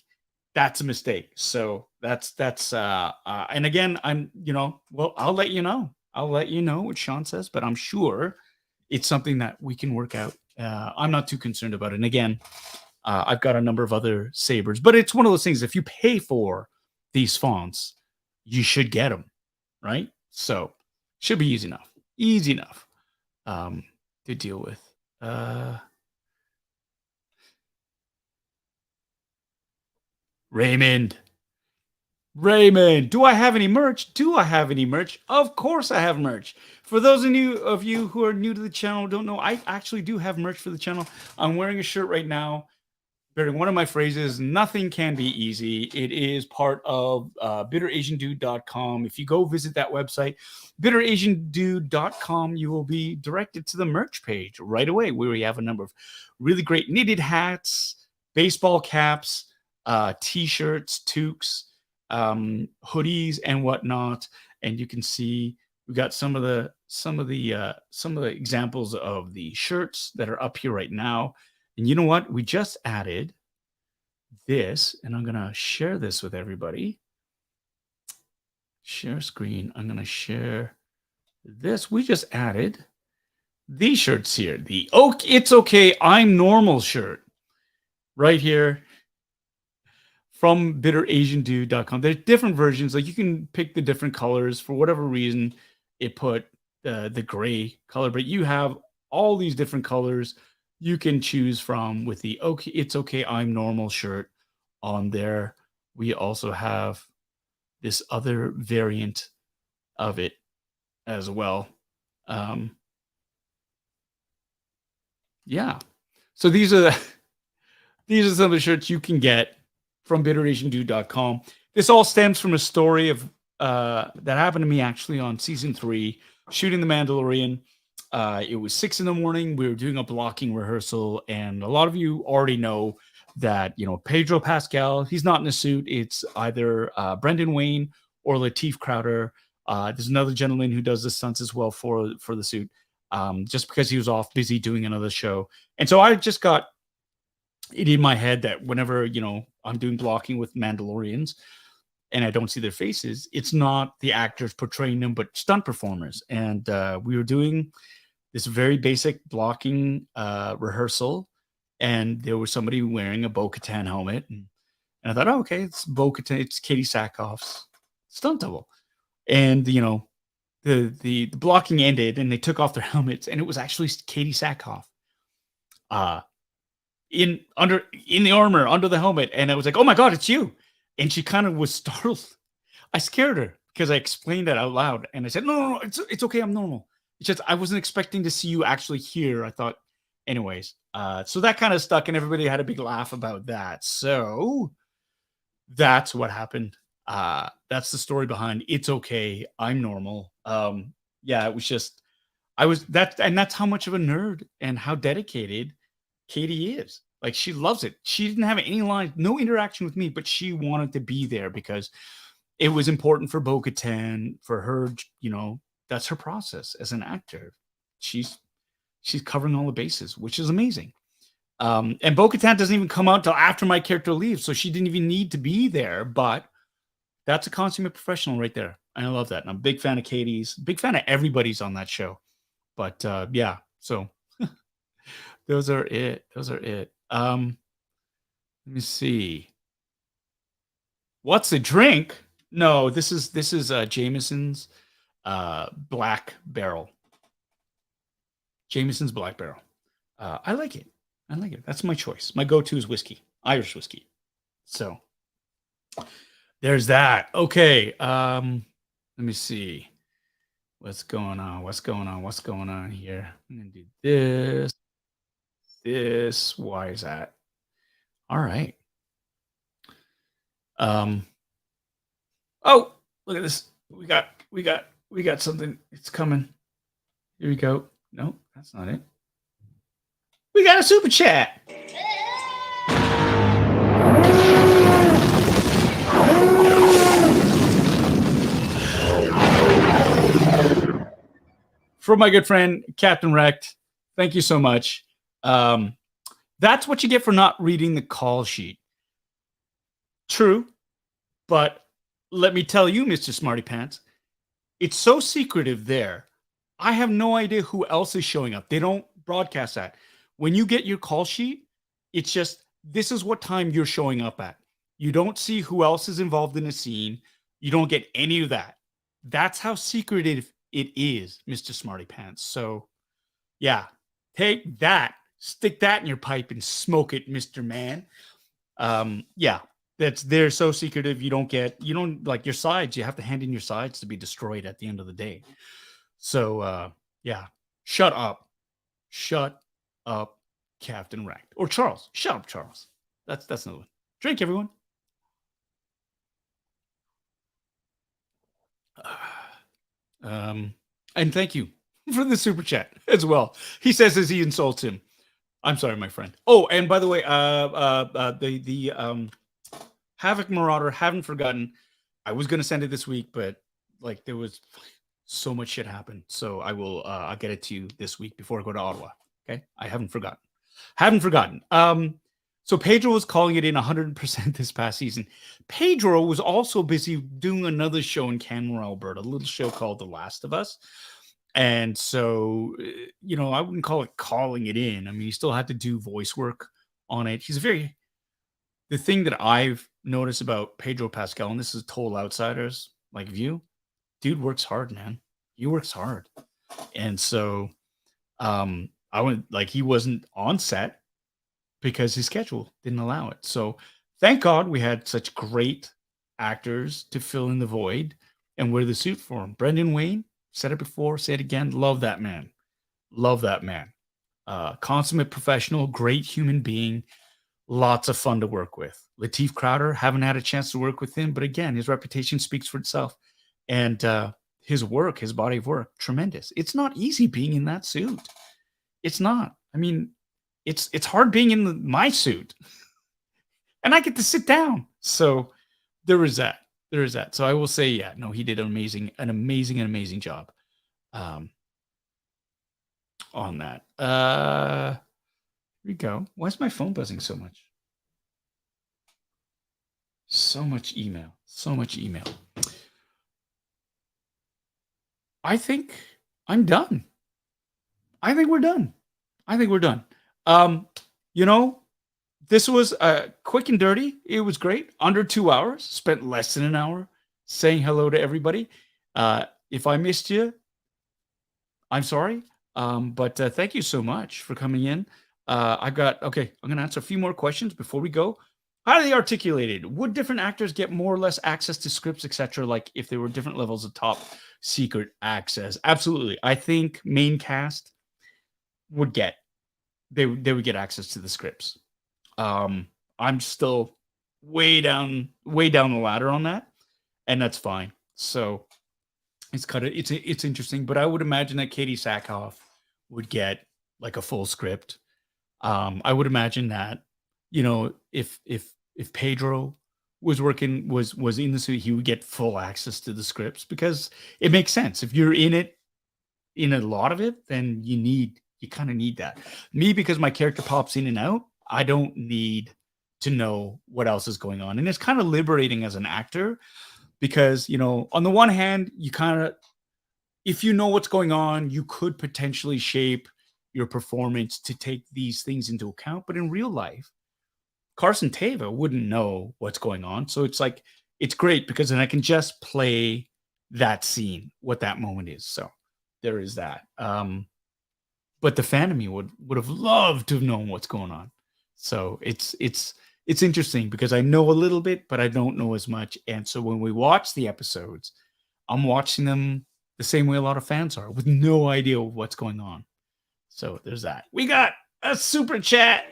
that's a mistake. So that's and again, I'm I'll let you know. I'll let you know what Sean says, but I'm sure it's something that we can work out. I'm not too concerned about it. And again, I've got a number of other sabers, but it's one of those things. If you pay for these fonts, you should get them, right? So should be easy enough to deal with. Raymond, do I have any merch? Of course I have merch. For those of you who are new to the channel, don't know, I actually do have merch for the channel. I'm wearing a shirt right now bearing one of my phrases, nothing can be easy. It is part of bitterasiandude.com. If you go visit that website, bitterasiandude.com, you will be directed to the merch page right away, where we have a number of really great knitted hats, baseball caps, t-shirts, toques, hoodies, and whatnot. And you can see we got some of the examples of the shirts that are up here right now. And you know what? We just added this, and I'm going to share this with everybody. Share screen. I'm going to share this. We just added these shirts here. The It's Okay, I'm Normal shirt right here from bitterasiandude.com. There's different versions. Like you can pick the different colors. For whatever reason, it put the gray color, but you have all these different colors you can choose from with the It's Okay, I'm Normal shirt on there. We also have this other variant of it as well. Yeah. So these are some of the shirts you can get from bitterasiandude.com. This all stems from a story of that happened to me actually on season 3, shooting The Mandalorian. It was 6 a.m. We were doing a blocking rehearsal, and a lot of you already know that, Pedro Pascal, he's not in a suit. It's either Brendan Wayne or Lateef Crowder. There's another gentleman who does the stunts as well for the suit, just because he was off busy doing another show. And so I just got it in my head that whenever, I'm doing blocking with Mandalorians and I don't see their faces, it's not the actors portraying them, but stunt performers. And we were doing this very basic blocking rehearsal, and there was somebody wearing a Bo-Katan helmet, and I thought, oh, okay, it's Bo-Katan, it's Katie Sackhoff's stunt double. And the blocking ended, and they took off their helmets, and it was actually Katie Sackhoff, in the armor under the helmet, and I was like, oh my god, it's you. And she kind of was startled. I scared her because I explained that out loud, and I said, no, it's okay, I'm normal. It's just I wasn't expecting to see you actually here. I thought, anyways. So that kind of stuck, and everybody had a big laugh about that. So that's what happened. That's the story behind It's Okay, I'm Normal. Yeah, it was just and that's how much of a nerd and how dedicated Katie is. Like, she loves it. She didn't have any lines, no interaction with me, but she wanted to be there because it was important for Bo-Katan, for her, that's her process as an actor. She's covering all the bases, which is amazing. And Bo-Katan doesn't even come out till after my character leaves, so she didn't even need to be there, but that's a consummate professional right there. And I love that. And I'm a big fan of Katie's, big fan of everybody's on that show. But yeah, so those are it. Let me see. What's the drink? No, this is Jameson's Black Barrel. Jameson's Black Barrel. I like it. That's my choice. My go-to is whiskey, Irish whiskey. So there's that. Okay. Let me see. What's going on here? I'm gonna do this. Why is that? All right. Oh, look at this. We got something. It's coming. Here we go. No, that's not it. We got a super chat. From my good friend Captain Wrecked. Thank you so much. That's what you get for not reading the call sheet. True, but let me tell you, Mr. Smarty Pants, it's so secretive there. I have no idea who else is showing up. They don't broadcast that. When you get your call sheet, it's just, this is what time you're showing up at. You don't see who else is involved in a scene. You don't get any of that. That's how secretive it is, Mr. Smarty Pants. So, yeah, take that, stick that in your pipe and smoke it, Mr. Man. Yeah, they're so secretive. You don't like your sides. You have to hand in your sides to be destroyed at the end of the day. So, yeah, shut up, Captain Wrecked, or Charles. Shut up, Charles. That's another one. Drink, everyone. And thank you for the super chat as well. He says as he insults him. I'm sorry, my friend. Oh, and by the way, the Havoc Marauder, haven't forgotten. I was gonna send it this week, but like there was so much shit happened. So I will I'll get it to you this week before I go to Ottawa. Okay. I haven't forgotten. So Pedro was calling it in 100% this past season. Pedro was also busy doing another show in Canmore, Alberta, a little show called The Last of Us. And so, I wouldn't call it calling it in. I mean, he still had to do voice work on it. The thing that I've noticed about Pedro Pascal, and this is total outsiders like view, dude works hard, man. He works hard. And so, he wasn't on set because his schedule didn't allow it. So thank God we had such great actors to fill in the void and wear the suit for him. Brendan Wayne, said it before, say it again. Love that man. Consummate professional, great human being, lots of fun to work with. Lateef Crowder, haven't had a chance to work with him, but again, his reputation speaks for itself. And his body of work, tremendous. It's not easy being in that suit. It's not. I mean, it's hard being in my suit. And I get to sit down. So there is that. So I will say, yeah, no, he did an amazing job on that. Here we go. Why is my phone buzzing so much? So much email. I think I'm done. I think we're done. This was quick and dirty. It was great. Under 2 hours. Spent less than an hour saying hello to everybody. If I missed you, I'm sorry. But thank you so much for coming in. I'm going to answer a few more questions before we go. How are they articulated? Would different actors get more or less access to scripts, etc.? Like if there were different levels of top secret access. Absolutely. I think main cast would get they would get access to the scripts. I'm still way down the ladder on that, and that's fine. So it's interesting, but I would imagine that Katie Sackhoff would get like a full script. I would imagine that, if Pedro was in the suit, he would get full access to the scripts because it makes sense. If you're in it, in a lot of it, then you kind of need that. Me, because my character pops in and out, I don't need to know what else is going on. And it's kind of liberating as an actor because, on the one hand, if you know what's going on, you could potentially shape your performance to take these things into account. But in real life, Carson Teva wouldn't know what's going on. So it's great because then I can just play that scene, what that moment is. So there is that. But the fan of me would have loved to have known what's going on. So it's interesting because I know a little bit, but I don't know as much. And so when we watch the episodes, I'm watching them the same way a lot of fans are, with no idea what's going on. So there's that. We got a super chat.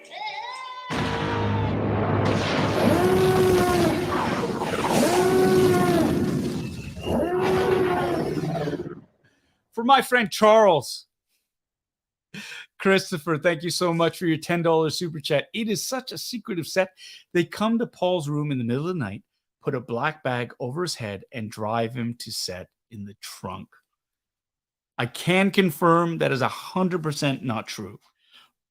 For my friend Charles. Christopher, thank you so much for your $10 super chat. It is such a secretive set. They come to Paul's room in the middle of the night, put a black bag over his head, and drive him to set in the trunk. I can confirm that is 100% not true,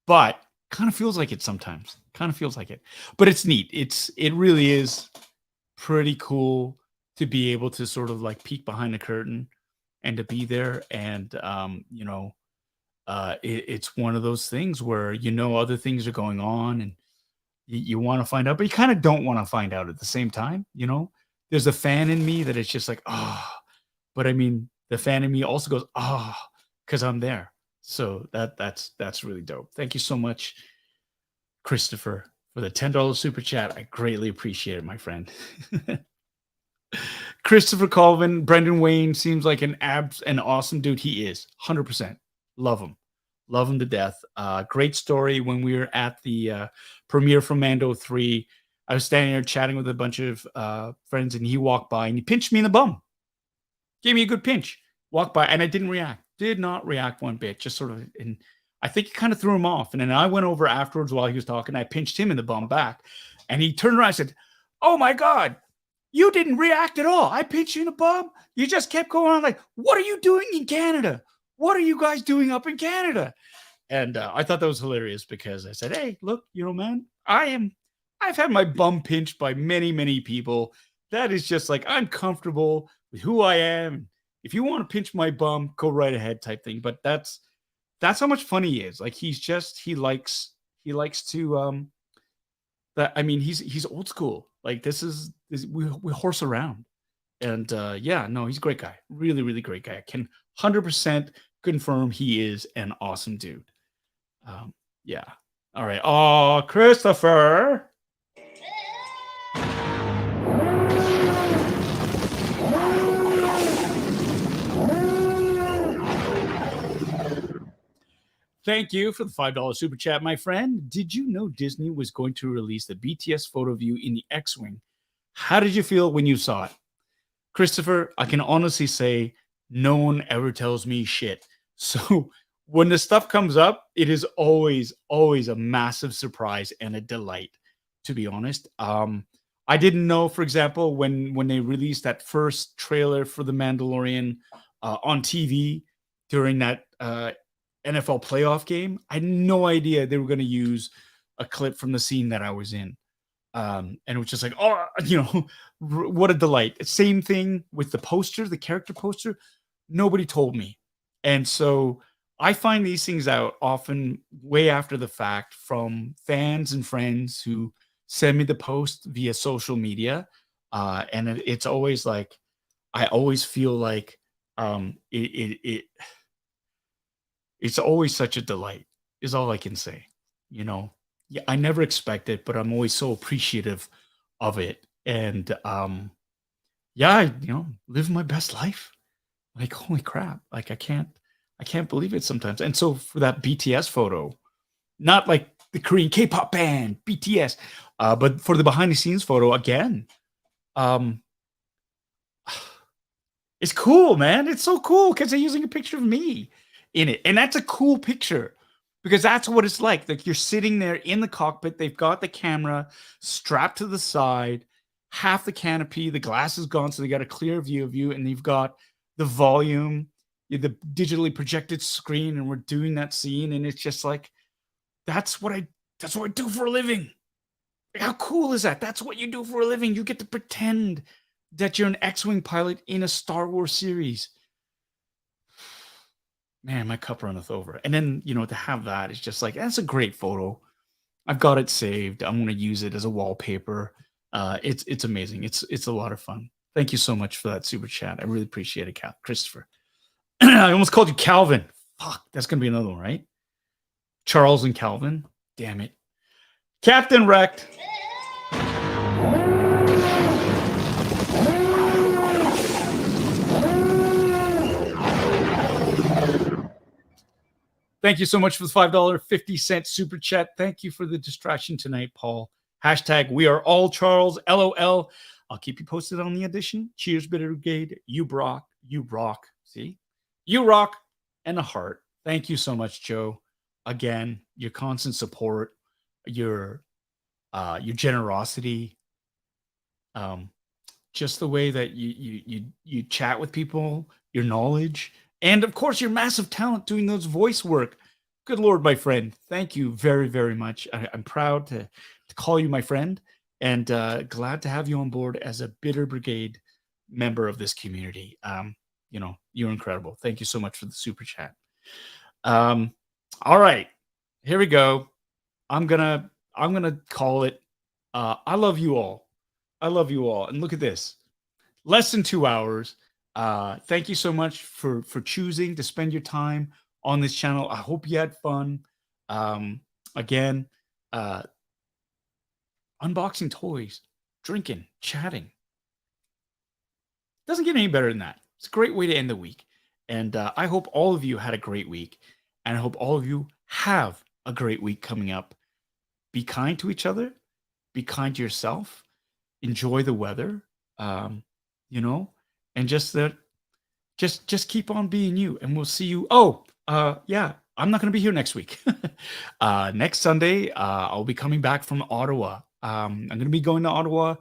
but kind of feels like it sometimes. Kind of feels like it, but it's neat. It really is pretty cool to be able to sort of like peek behind the curtain and to be there. And, it's one of those things where, other things are going on and you want to find out, but you kind of don't want to find out at the same time. There's a fan in me that it's just like, but I mean, the fan in me also goes, because I'm there. So that's really dope. Thank you so much, Christopher, for the $10 super chat. I greatly appreciate it, my friend. Christopher Colvin, Brendan Wayne seems like an awesome dude. He is 100%. Love him to death. Great story. When we were at the premiere for Mando 3, I was standing there chatting with a bunch of friends, and he walked by and he pinched me in the bum. Gave me a good pinch. Walked by, and I didn't react. Did not react one bit. Just sort of, and I think it kind of threw him off. And then I went over afterwards while he was talking. I pinched him in the bum back, and he turned around and said, "Oh my God, you didn't react at all. I pinched you in the bum. You just kept going on like, what are you doing in Canada? What are you guys doing up in Canada?" And I thought that was hilarious because I said, "Hey, look, man, I've had my bum pinched by many, many people. That is just like, I'm comfortable with who I am. If you want to pinch my bum, go right ahead," type thing. But that's how much fun he is. Like he likes to that. I mean, he's old school. Like we horse around. And he's a great guy. Really, really great guy. I can 100% confirm he is an awesome dude. Yeah. All right. Oh, Christopher. Thank you for the $5 super chat, my friend. Did you know Disney was going to release the BTS photo view in the X-Wing? How did you feel when you saw it? Christopher, I can honestly say no one ever tells me shit. So when the stuff comes up, it is always, always a massive surprise and a delight, to be honest. I didn't know, for example, when they released that first trailer for The Mandalorian on TV during that NFL playoff game, I had no idea they were going to use a clip from the scene that I was in. And it was just like, what a delight. Same thing with the poster, the character poster. Nobody told me. And so I find these things out often way after the fact from fans and friends who send me the post via social media. And it's always like, I always feel like it's always such a delight is all I can say, Yeah, I never expect it, but I'm always so appreciative of it. And I live my best life. Like, holy crap. Like, I can't believe it sometimes. And so for that BTS photo, not like the Korean K-pop band, BTS, but for the behind the scenes photo, again, it's cool, man. It's so cool because they're using a picture of me in it. And that's a cool picture because that's what it's like. Like, you're sitting there in the cockpit. They've got the camera strapped to the side, half the canopy, the glass is gone, so they got a clear view of you, and you've got the volume, the digitally projected screen, and we're doing that scene, and it's just like, that's what I do for a living. How cool is that? That's what you do for a living. You get to pretend that you're an X-Wing pilot in a Star Wars series. Man, my cup runneth over. And then, to have that is just like, that's a great photo. I've got it saved. I'm going to use it as a wallpaper. It's amazing. It's a lot of fun. Thank you so much for that super chat. I really appreciate it, Christopher. I almost called you Calvin. Fuck, that's going to be another one, right? Charles and Calvin. Damn it. Captain Wrecked. Thank you so much for the $5.50 super chat. Thank you for the distraction tonight, Paul. Hashtag we are all Charles. LOL. I'll keep you posted on the audition. Cheers, Bitter Brigade. You rock. You rock. See? You rock and a heart. Thank you so much, Joe. Again, your constant support, your generosity, just the way that you chat with people, your knowledge, and of course your massive talent doing those voice work. Good Lord, my friend. Thank you very, very much. I'm proud to call you my friend, and glad to have you on board as a Bitter Brigade member of this community. You're incredible. Thank you so much for the super chat. All right, here we go. I'm gonna call it. I love you all. I love you all. And look at this. Less than 2 hours. Thank you so much for choosing to spend your time on this channel. I hope you had fun. Again, unboxing toys, drinking, chatting. Doesn't get any better than that. It's a great way to end the week. And I hope all of you had a great week. And I hope all of you have a great week coming up. Be kind to each other. Be kind to yourself. Enjoy the weather. And just keep on being you. And we'll see you. Yeah, I'm not going to be here next week. Next Sunday, I'll be coming back from Ottawa. I'm going to be going to Ottawa.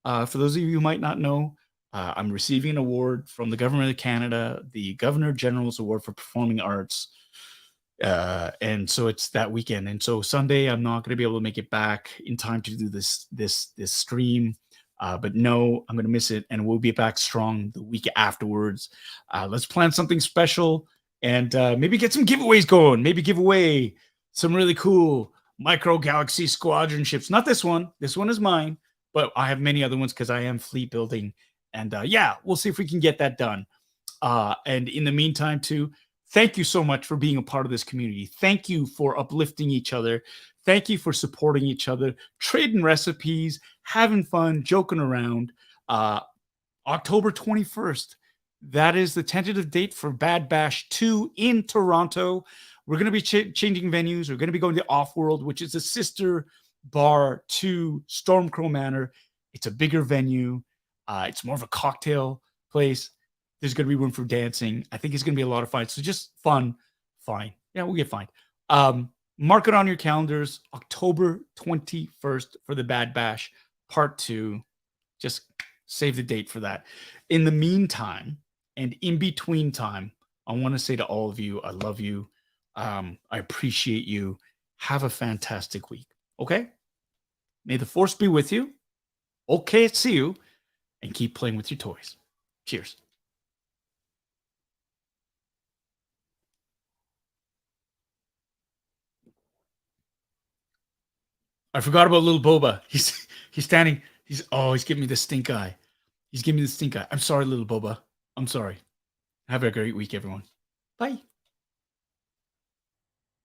For those of you who might not know, I'm receiving an award from the government of Canada, the Governor General's Award for Performing Arts. And so it's that weekend. And so Sunday, I'm not going to be able to make it back in time to do this stream. But no, I'm going to miss it. And we'll be back strong the week afterwards. Let's plan something special and maybe get some giveaways going. Maybe give away some really cool Micro Galaxy Squadron ships. Not this one. This one is mine. But I have many other ones because I am fleet building. And yeah, we'll see if we can get that done. And in the meantime, too, thank you so much for being a part of this community. Thank you for uplifting each other. Thank you for supporting each other, trading recipes, having fun, joking around. October 21st, that is the tentative date for Bad Bash 2 in Toronto. We're going to be changing venues. We're going to be going to Offworld, which is a sister bar to Stormcrow Manor. It's a bigger venue. It's more of a cocktail place. There's going to be room for dancing. I think it's going to be a lot of fun. So just fun. Fine. Yeah, we'll get fine. Mark it on your calendars. October 21st for the Bad Bash Part 2. Just save the date for that. In the meantime, and in between time, I want to say to all of you, I love you. I appreciate you. Have a fantastic week. Okay? May the force be with you. Okay, see you. And keep playing with your toys. Cheers. I forgot about little Boba. He's standing. He's giving me the stink eye. He's giving me the stink eye. I'm sorry, little Boba. I'm sorry. Have a great week, everyone. Bye.